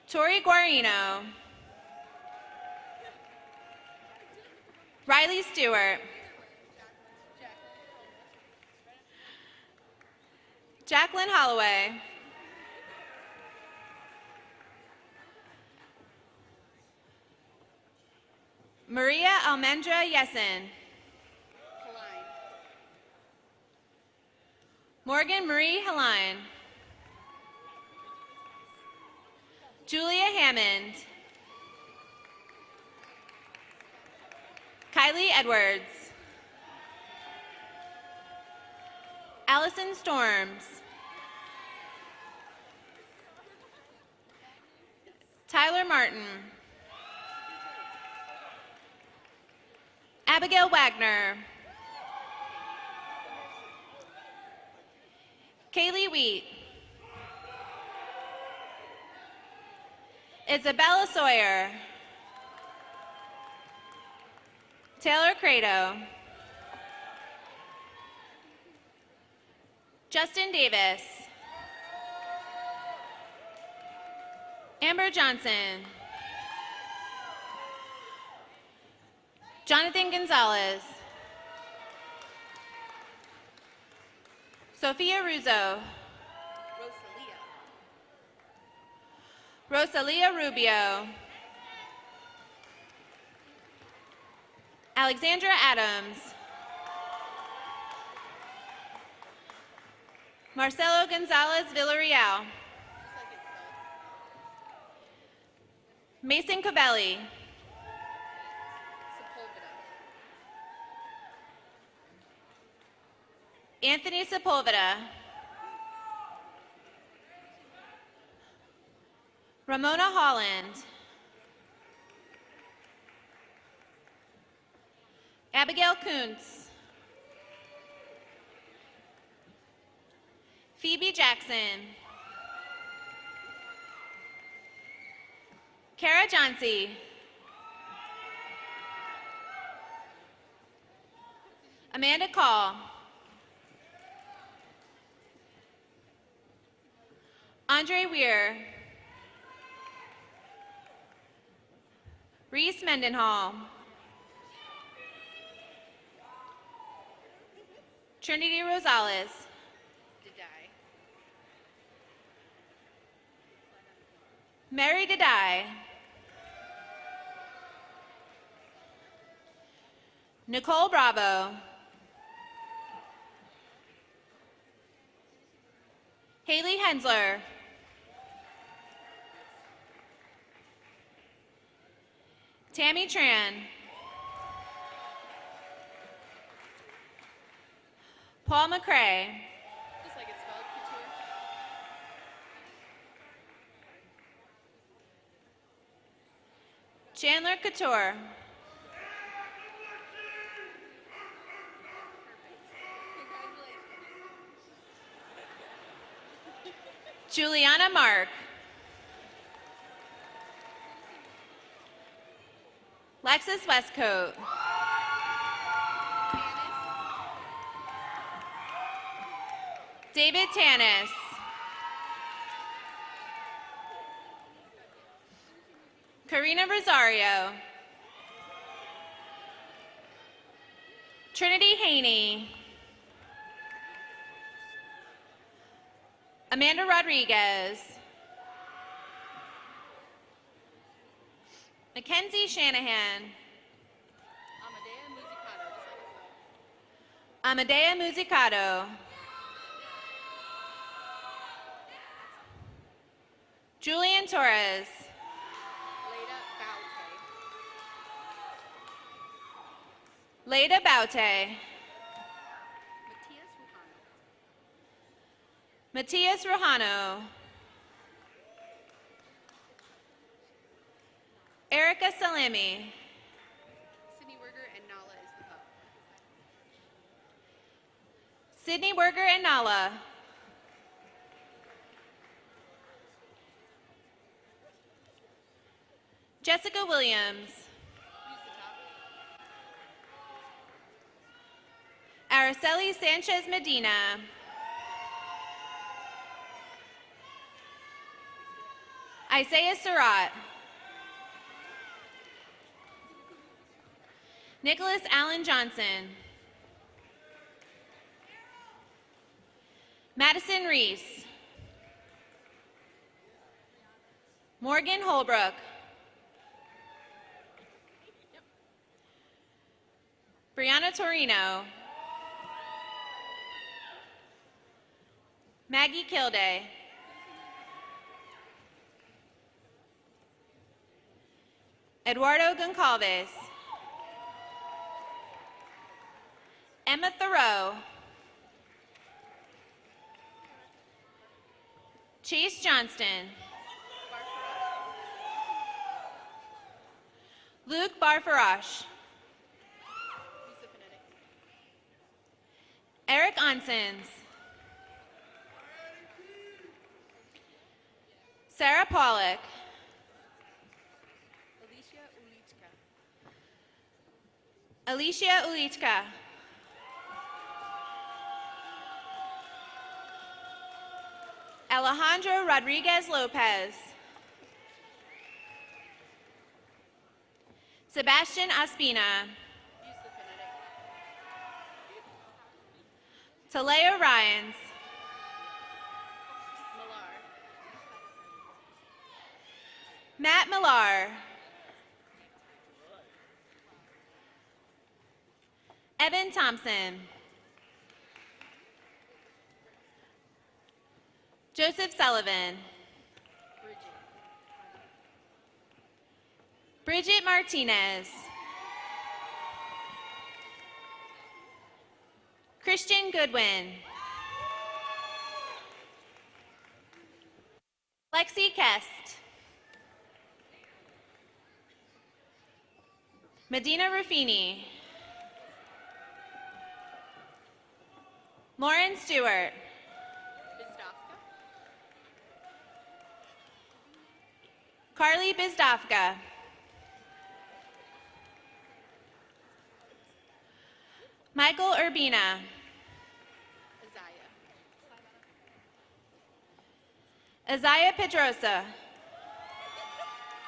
Tori Guarino. Riley Stewart. Jacqueline Holloway. Maria Almendra Yessen. Morgan Marie Heline. Julia Hammond. Kylie Edwards. Allison Storms. Tyler Martin. Abigail Wagner. Kaylee Wheat. Isabella Sawyer. Taylor Credo. Justin Davis. Amber Johnson. Jonathan Gonzalez. Sophia Ruzo. Rosalia Rubio. Alexandra Adams. Marcelo Gonzalez Villarreal. Mason Cavelli. Anthony Sepulveda. Ramona Holland. Abigail Kuntz. Phoebe Jackson. Kara Johnsey. Amanda Call. Andre Weir. Reese Mendenhall. Trinity Rosales. Mary Dadai. Nicole Bravo. Haley Hensler. Tammy Tran. Paul McCrae. Just like it's spelled, Couture. Chandler Couture. Juliana Mark. Lexus Westcoat. David Tanis. Karina Rosario. Trinity Haney. Amanda Rodriguez. Mackenzie Shanahan. Amadea Musicado. Julian Torres. Leda Baute. Matias Rojano. Erica Salemi. Sydney Werger and Nala is the pup. Sydney Werger and Nala. Jessica Williams. Araceli Sanchez Medina. Isaiah Surratt. Nicholas Allen Johnson. Madison Reese. Morgan Holbrook. Brianna Torino. Maggie Kilday. Eduardo Goncalves. Emma Thoreau. Chase Johnston. Luke Barfarash. Eric Onsens. Sarah Pollock. Alicia Ulichka. Alejandro Rodriguez Lopez. Sebastian Aspina. Talea Ryans. Matt Millar. Evan Thompson. Joseph Sullivan. Bridget Martinez. Christian Goodwin. Lexi Kest. Medina Ruffini. Lauren Stewart. Carly Bizdovka. Michael Urbina. Isaiah Pedrosa.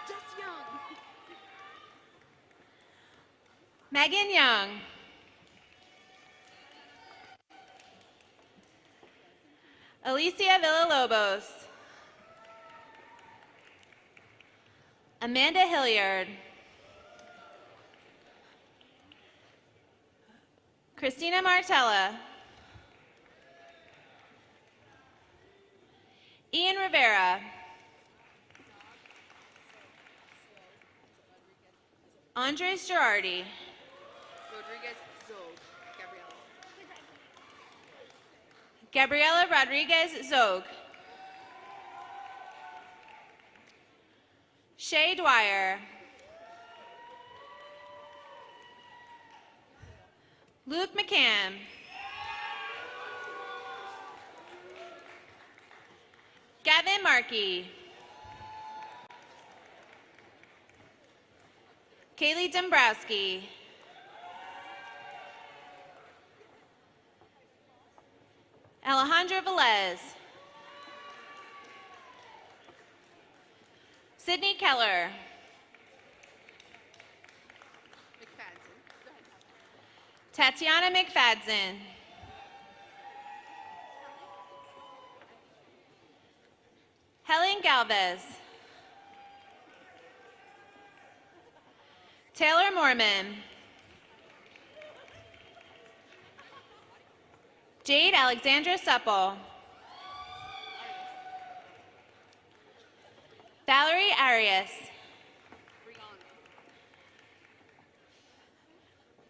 Just young. Megan Young. Alicia Villalobos. Amanda Hilliard. Christina Martella. Ian Rivera. Andres Girardi. Rodriguez Zog. Gabriela Rodriguez Zog. Shay Dwyer. Luke McCann. Gavin Markey. Kaylee Dombrowski. Alejandra Velez. Sydney Keller. Tatiana McFadden. Helen Galvez. Taylor Mormon. Jade Alexandra Supple. Valerie Arias.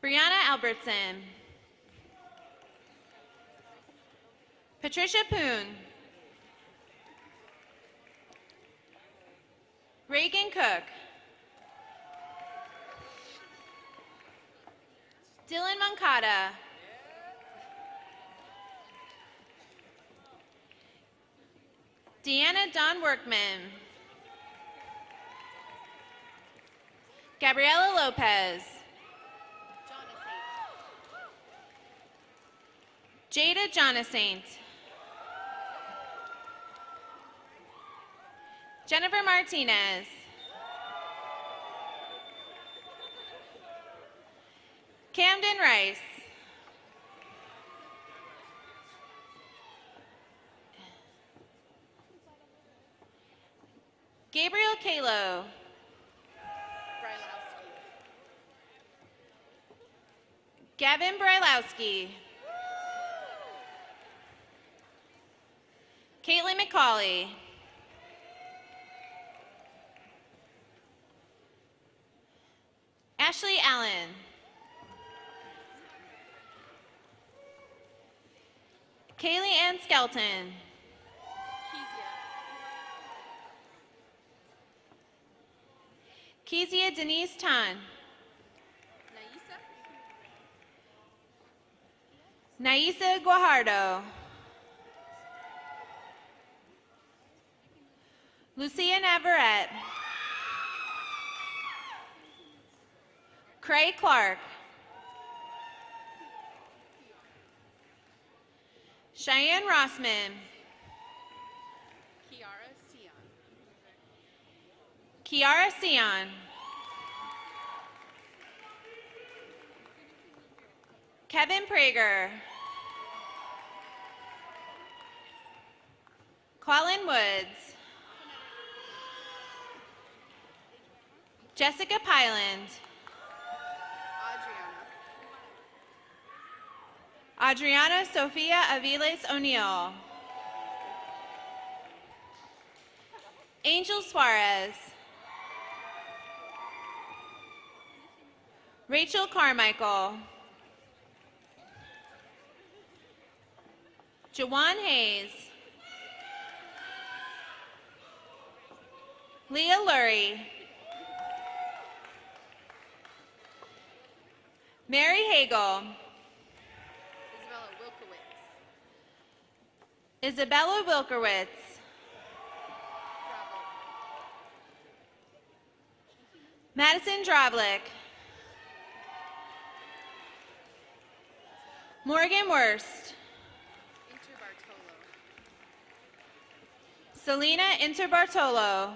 Brianna Albertson. Patricia Poon. Reagan Cook. Dylan Moncada. Deanna Dawn Workman. Gabriela Lopez. Jada Jonasaint. Jennifer Martinez. Camden Rice. Gabriel Kalo. Gavin Brylowski. Caitlin McCauley. Ashley Allen. Kaylee Ann Skelton. Kezia Denise Tan. Naisa Guajardo. Lucia Navarrete. Craig Clark. Cheyenne Rossman. Kiara Sion. Kevin Prager. Colin Woods. Jessica Pyland. Adriana Sofia Aviles O'Neill. Angel Suarez. Rachel Carmichael. Jawan Hayes. Leah Lurie. Mary Hagel. Isabella Wilkowitz. Madison Dravlik. Morgan Wurst. Selena Interbartolo.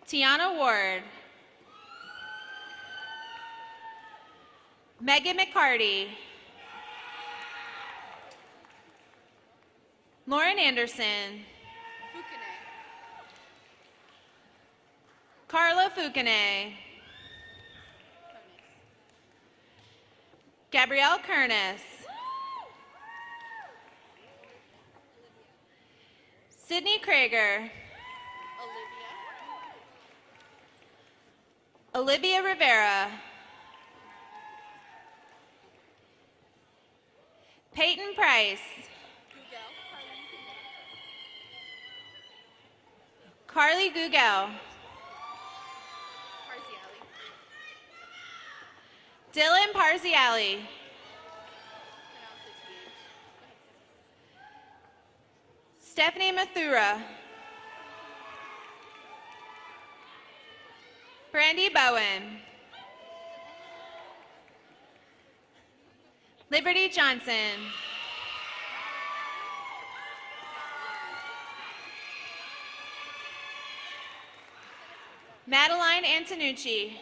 Tiana Ward. Megan McCarty. Lauren Anderson. Carla Fukune. Gabrielle Kernis. Sydney Krager. Olivia Rivera. Peyton Price. Carly Gugel. Dylan Parziali. Stephanie Mathura. Brandy Bowen. Liberty Johnson. Madeline Antonucci.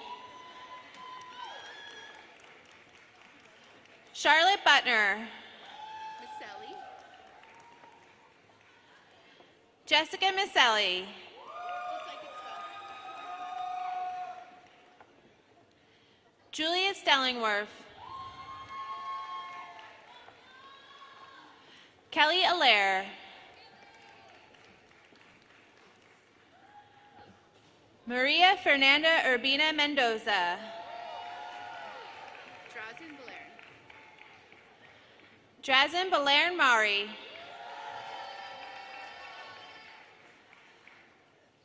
Charlotte Butner. Jessica Maselli. Julia Stellingworth. Kelly Allaire. Maria Fernanda Urbina Mendoza. Drazen Balern Mari.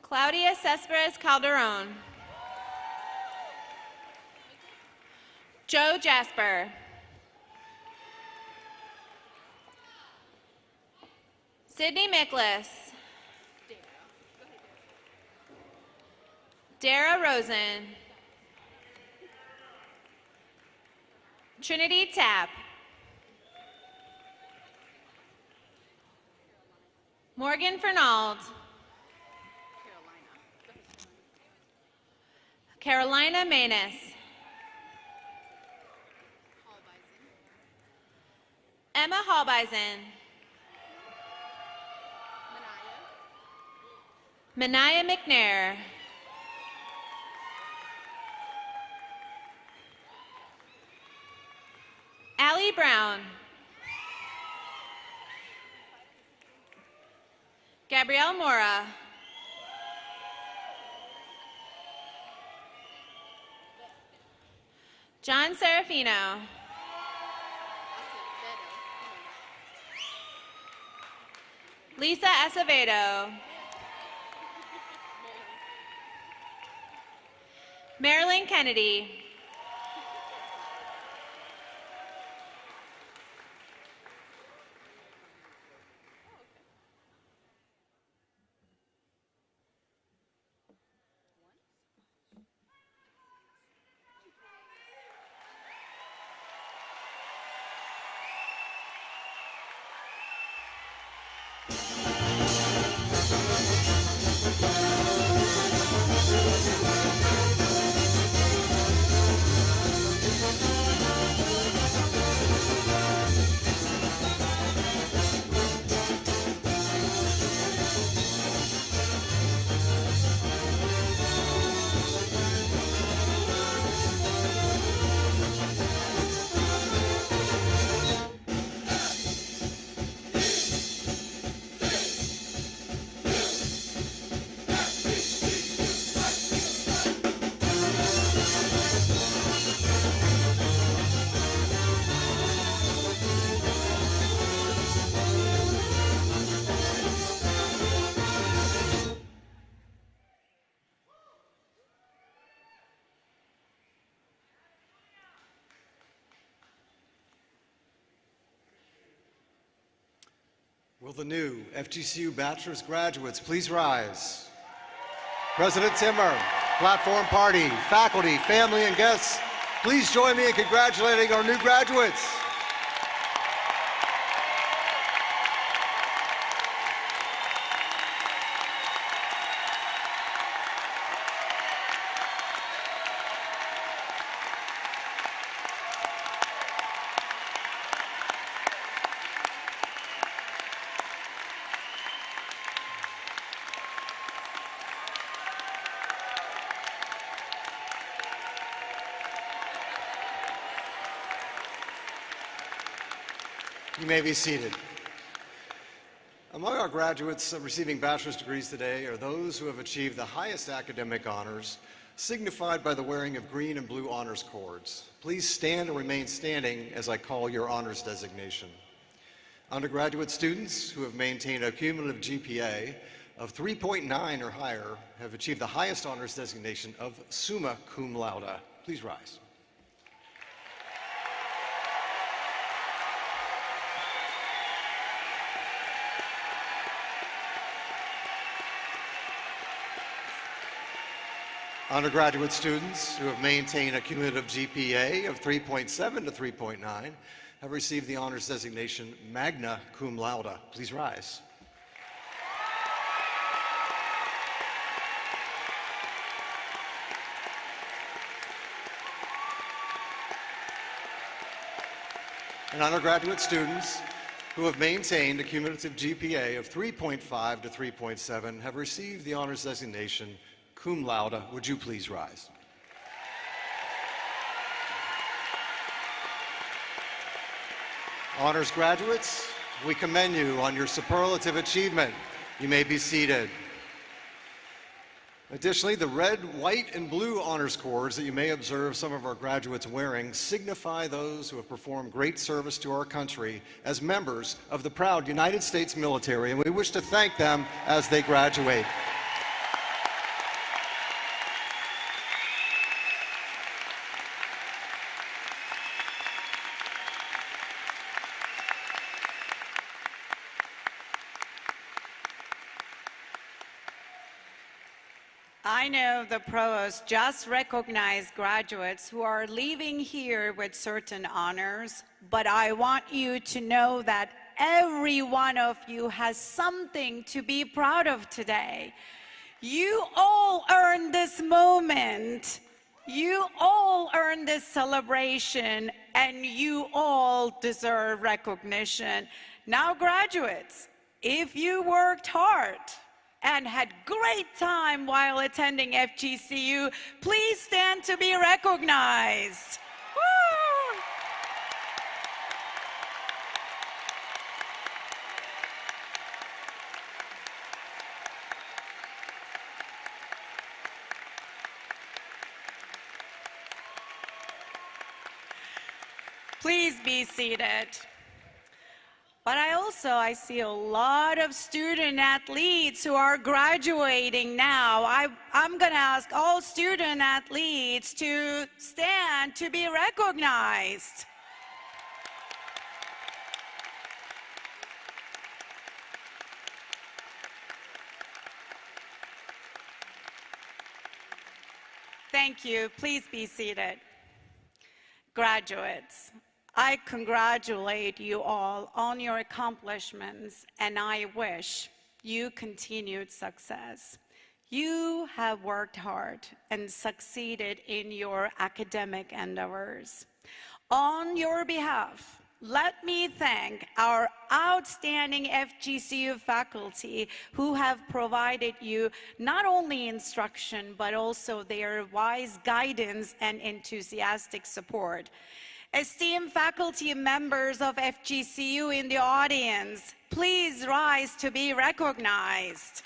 Claudia Cespedes Calderon. Joe Jasper. Sydney Miklas. Dara Rosen. Trinity Tapp. Morgan Fernald. Carolina Manus. Emma Hallbeisen. Manaya McNair. Allie Brown. Gabrielle Mora. John Serafino. Lisa Acevedo. Marilyn Kennedy. Will the new FGCU bachelor's graduates please rise? President Timmer, platform party, faculty, family, and guests, please join me in congratulating our new graduates. You may be seated. Among our graduates receiving bachelor's degrees today are those who have achieved the highest academic honors, signified by the wearing of green and blue honors cords. Please stand and remain standing as I call your honors designation. Undergraduate students who have maintained a cumulative GPA of 3.9 or higher have achieved the highest honors designation of summa cum laude. Please rise. Undergraduate students who have maintained a cumulative GPA of 3.7 to 3.9 have received the honors designation magna cum laude. Please rise. And undergraduate students who have maintained a cumulative GPA of 3.5 to 3.7 have received the honors designation cum laude. Would you please rise? Honors graduates, we commend you on your superlative achievement. You may be seated. Additionally, the red, white, and blue honors cords that you may observe some of our graduates wearing signify those who have performed great service to our country as members of the proud United States military, and we wish to thank them as they graduate. I know the provost just recognized graduates who are leaving here with certain honors, but I want you to know that every one of you has something to be proud of today. You all earned this moment. You all earned this celebration, and you all deserve recognition. Now, graduates, if you worked hard and had great time while attending FGCU, please stand to be recognized. Woo! Please be seated. But I see a lot of student athletes who are graduating now. I'm going to ask all student athletes to stand to be recognized. Thank you. Please be seated. Graduates, I congratulate you all on your accomplishments, and I wish you continued success. You have worked hard and succeeded in your academic endeavors. On your behalf, let me thank our outstanding FGCU faculty who have provided you not only instruction, but also their wise guidance and enthusiastic support. Esteemed faculty members of FGCU in the audience, please rise to be recognized.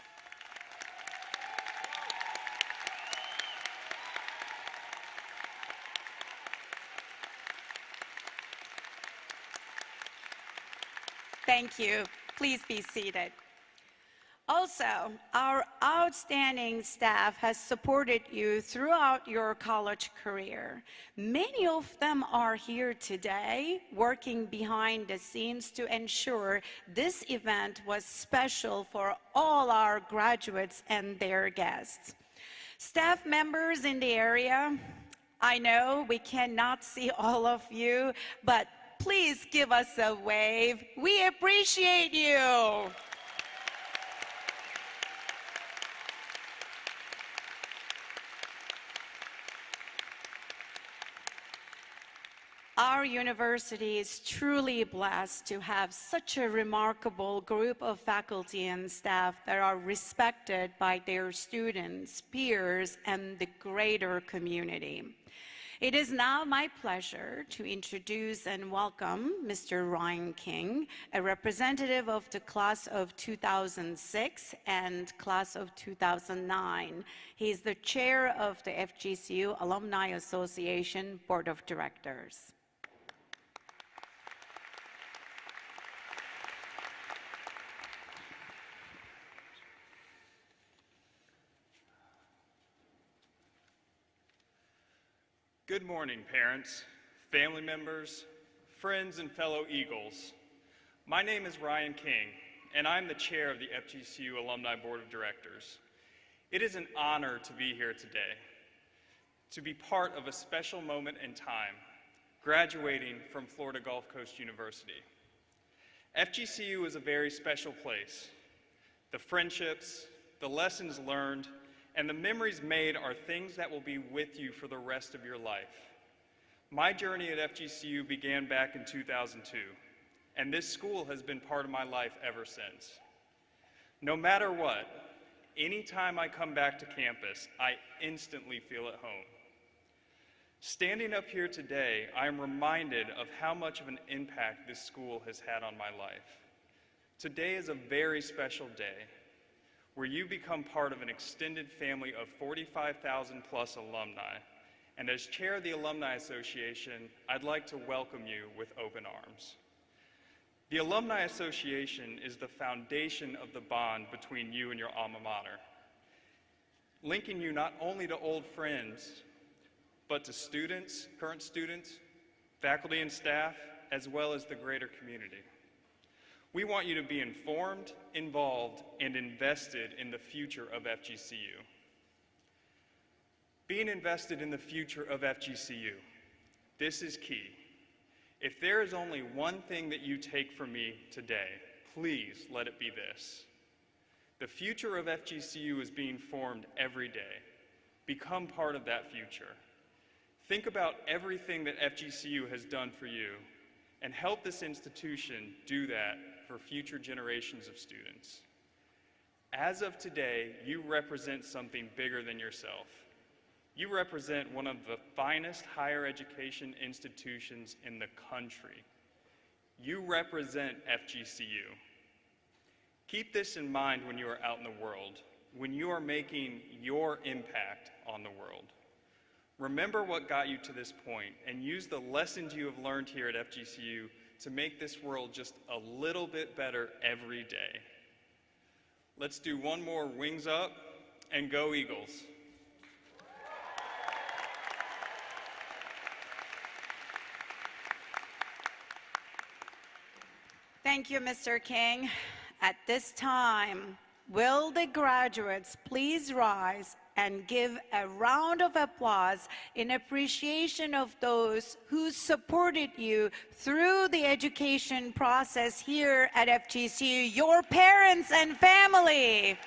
Thank you. Please be seated. Also, our outstanding staff has supported you throughout your college career. Many of them are here today working behind the scenes to ensure this event was special for all our graduates and their guests. Staff members in the area, I know we cannot see all of you, but please give us a wave. We appreciate you. Our university is truly blessed to have such a remarkable group of faculty and staff that are respected by their students, peers, and the greater community. It is now my pleasure to introduce and welcome Mr. Ryan King, a representative of the class of 2006 and class of 2009. He is the chair of the FGCU Alumni Association Board of Directors. Good morning, parents, family members, friends, and fellow Eagles. My name is Ryan King, and I'm the chair of the FGCU Alumni Board of Directors. It is an honor to be here today, to be part of a special moment in time, graduating from Florida Gulf Coast University. FGCU is a very special place. The friendships, the lessons learned, and the memories made are things that will be with you for the rest of your life. My journey at FGCU began back in 2002, and this school has been part of my life ever since. No matter what, anytime I come back to campus, I instantly feel at home. Standing up here today, I am reminded of how much of an impact this school has had on my life. Today is a very special day, where you become part of an extended family of 45,000 plus alumni. And as chair of the Alumni Association, I'd like to welcome you with open arms. The Alumni Association is the foundation of the bond between you and your alma mater, linking you not only to old friends, but to students, current students, faculty and staff, as well as the greater community. We want you to be informed, involved, and invested in the future of FGCU. Being invested in the future of FGCU, this is key. If there is only one thing that you take from me today, please let it be this. The future of FGCU is being formed every day. Become part of that future. Think about everything that FGCU has done for you and help this institution do that for future generations of students. As of today, you represent something bigger than yourself. You represent one of the finest higher education institutions in the country. You represent FGCU. Keep this in mind when you are out in the world, when you are making your impact on the world. Remember what got you to this point and use the lessons you have learned here at FGCU to make this world just a little bit better every day. Let's do one more wings up and go Eagles. Thank you, Mr. King. At this time, will the graduates please rise and give a round of applause in appreciation of those who supported you through the education process here at FGCU, your parents and family.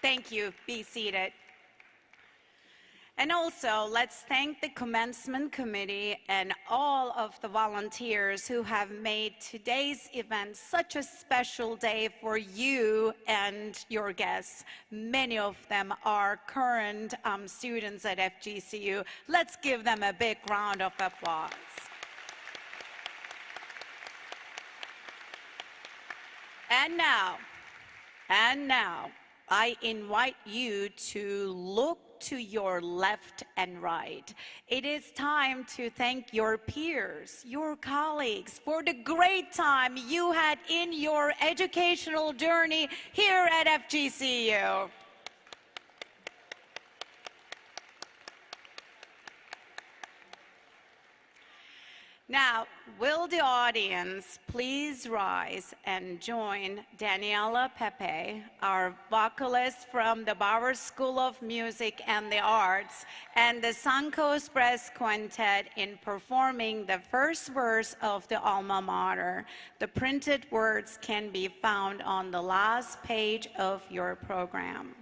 Thank you. Be seated. And also, let's thank the Commencement Committee and all of the volunteers who have made today's event such a special day for you and your guests. Many of them are current students at FGCU. Let's give them a big round of applause. And now, I invite you to look to your left and right. It is time to thank your peers, your colleagues, for the great time you had in your educational journey here at FGCU. Now, will the audience please rise and join Daniela Pepe, our vocalist from the Bauer School of Music and the Arts, and the Suncoast Brass Quintet in performing the first verse of the alma mater. The printed words can be found on the last page of your program.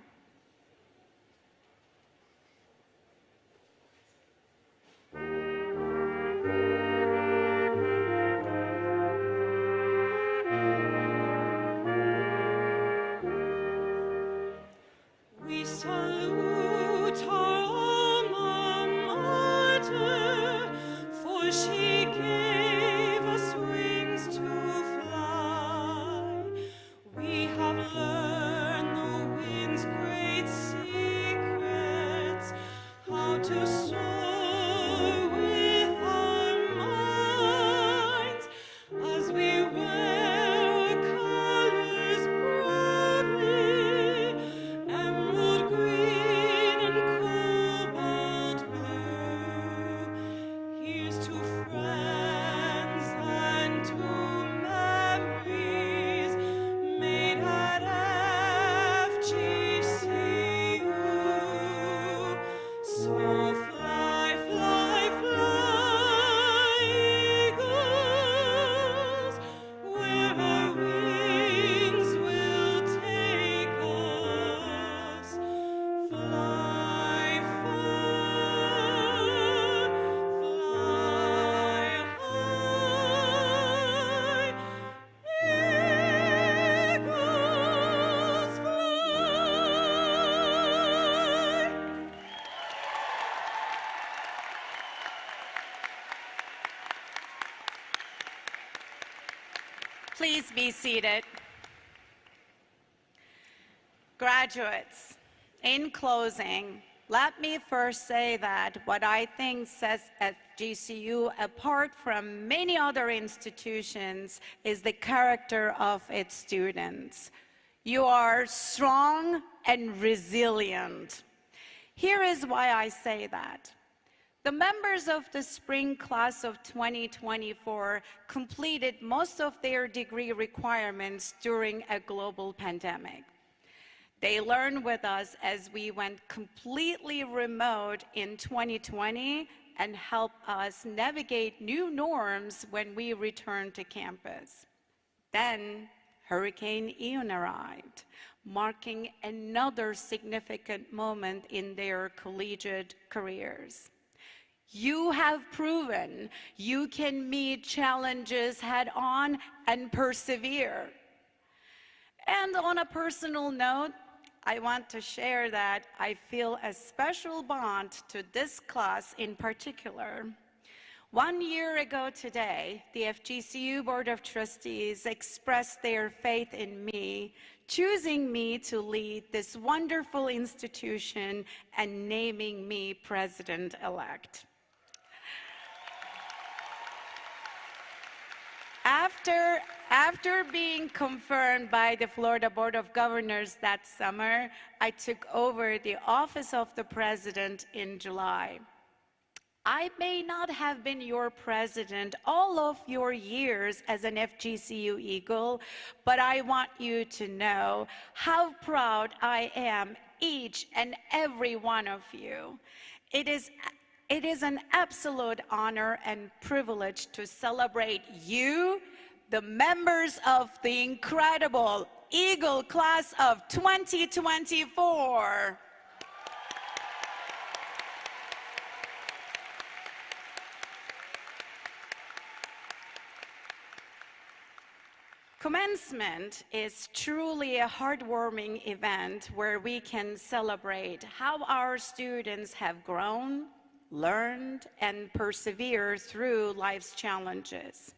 We salute our alma mater, for she gave us wings to fly. We have learned the wind's great secrets, how to soar with our minds as we wear our colors proudly. Emerald green and cobalt blue. Here's to friends and to memories made at FGCU. So fly, fly, fly, eagles, where our wings will take us. Fly far, fly high, eagles fly. Please be seated. Graduates, in closing, let me first say that what I think sets FGCU apart from many other institutions is the character of its students. You are strong and resilient. Here is why I say that. The members of the spring class of 2024 completed most of their degree requirements during a global pandemic. They learned with us as we went completely remote in 2020 and helped us navigate new norms when we returned to campus. Then Hurricane Ian arrived, marking another significant moment in their collegiate careers. You have proven you can meet challenges head on and persevere. And on a personal note, I want to share that I feel a special bond to this class in particular. 1 year ago today, the FGCU Board of Trustees expressed their faith in me, choosing me to lead this wonderful institution and naming me president-elect. After being confirmed by the Florida Board of Governors that summer, I took over the office of the president in July. I may not have been your president all of your years as an FGCU Eagle, but I want you to know how proud I am, each and every one of you. It is an absolute honor and privilege to celebrate you, the members of the incredible Eagle class of 2024. Commencement is truly a heartwarming event where we can celebrate how our students have grown, learned, and persevered through life's challenges.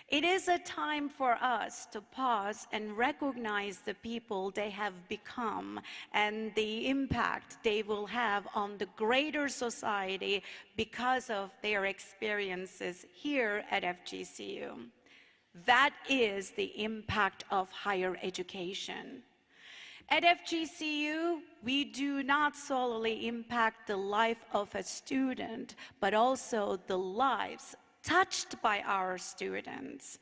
It is a time for us to pause and recognize the people they have become and the impact they will have on the greater society because of their experiences here at FGCU. That is the impact of higher education. At FGCU, we do not solely impact the life of a student, but also the lives touched by our students.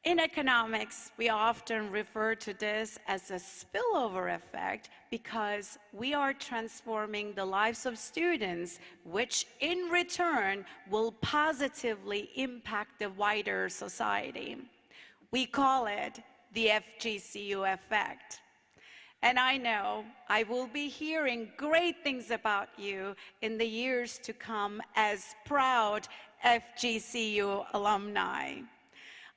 In economics, we often refer to this as a spillover effect because we are transforming the lives of students, which in return will positively impact the wider society. We call it the FGCU effect. And I know I will be hearing great things about you in the years to come as proud FGCU alumni.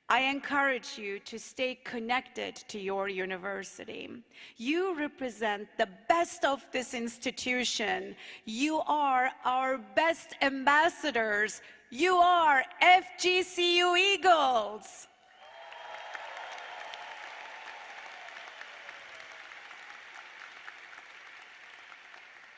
I encourage you to stay connected to your university. You represent the best of this institution. You are our best ambassadors. You are FGCU Eagles.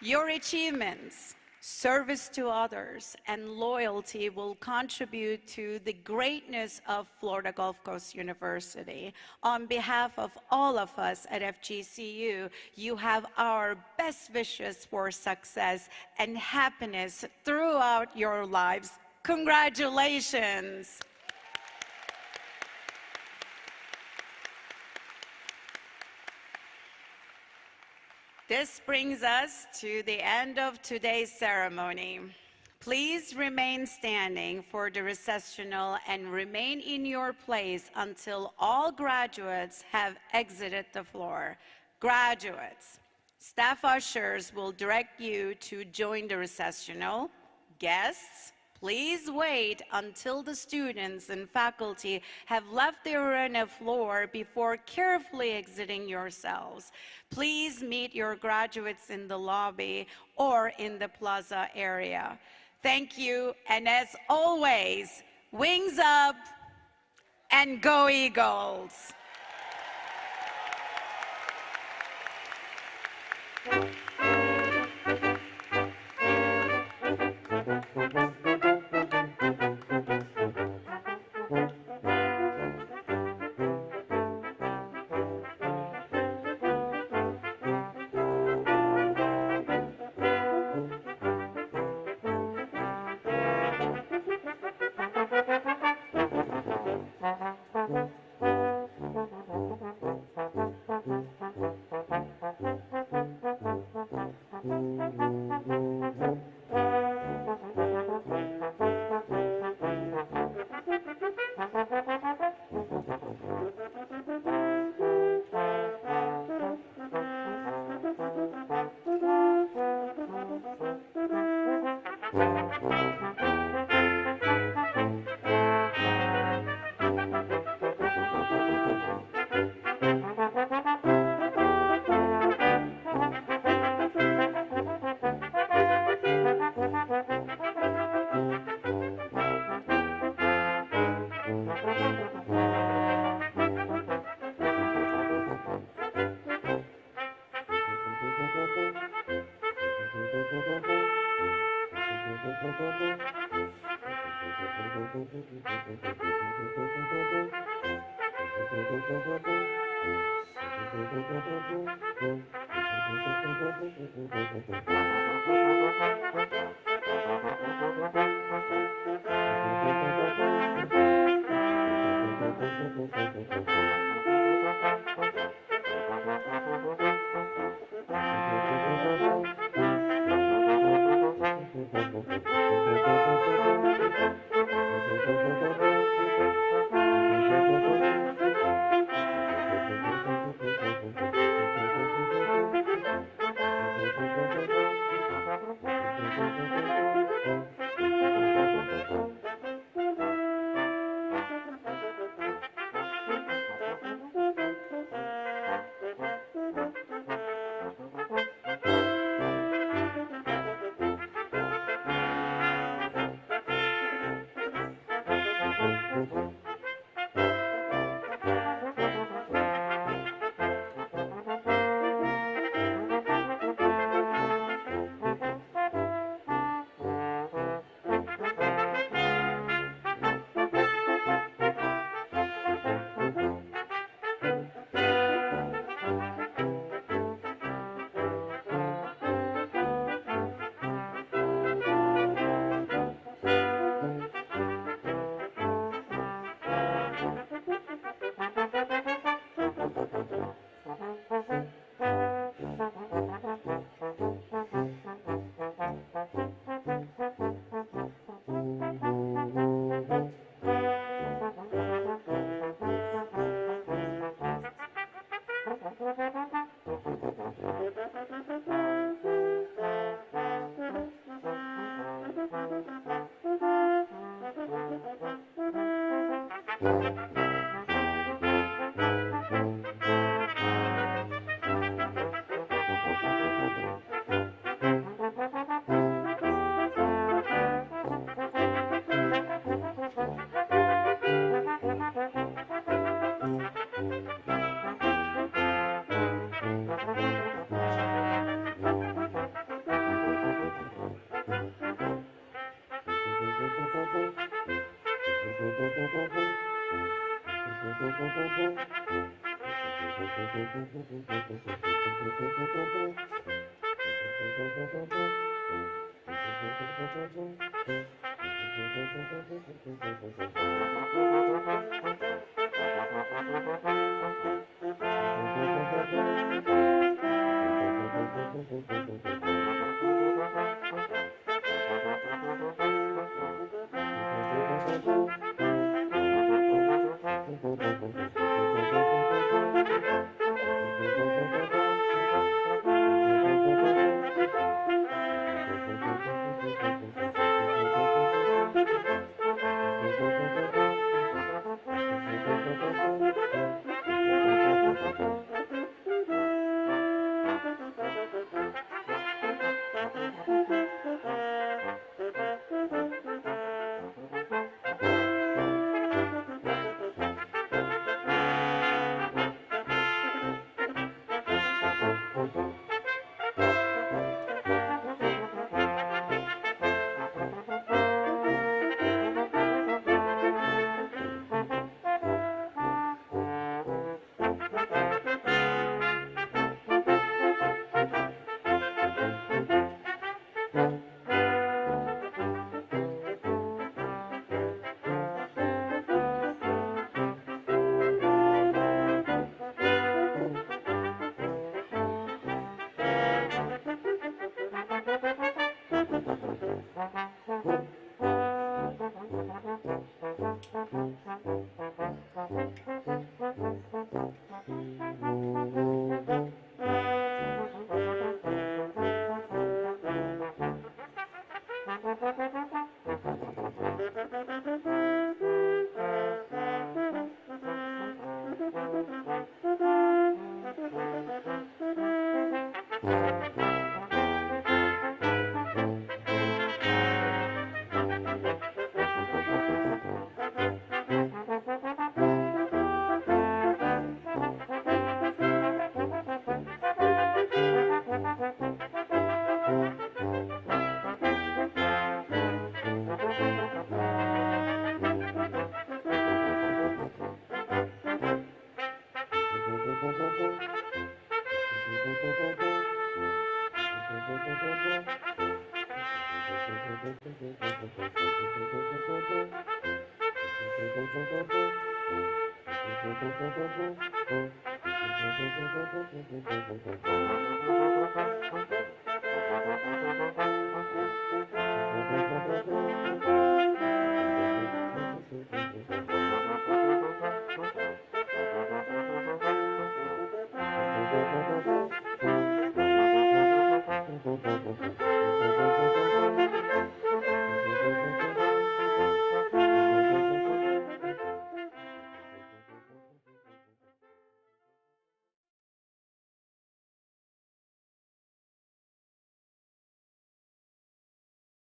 Your achievements, service to others, and loyalty will contribute to the greatness of Florida Gulf Coast University. On behalf of all of us at FGCU, you have our best wishes for success and happiness throughout your lives. Congratulations. This brings us to the end of today's ceremony. Please remain standing for the recessional and remain in your place until all graduates have exited the floor. Graduates, staff ushers will direct you to join the recessional. Guests, please wait until the students and faculty have left the arena floor before carefully exiting yourselves. Please meet your graduates in the lobby or in the plaza area. Thank you, and as always, wings up and go Eagles!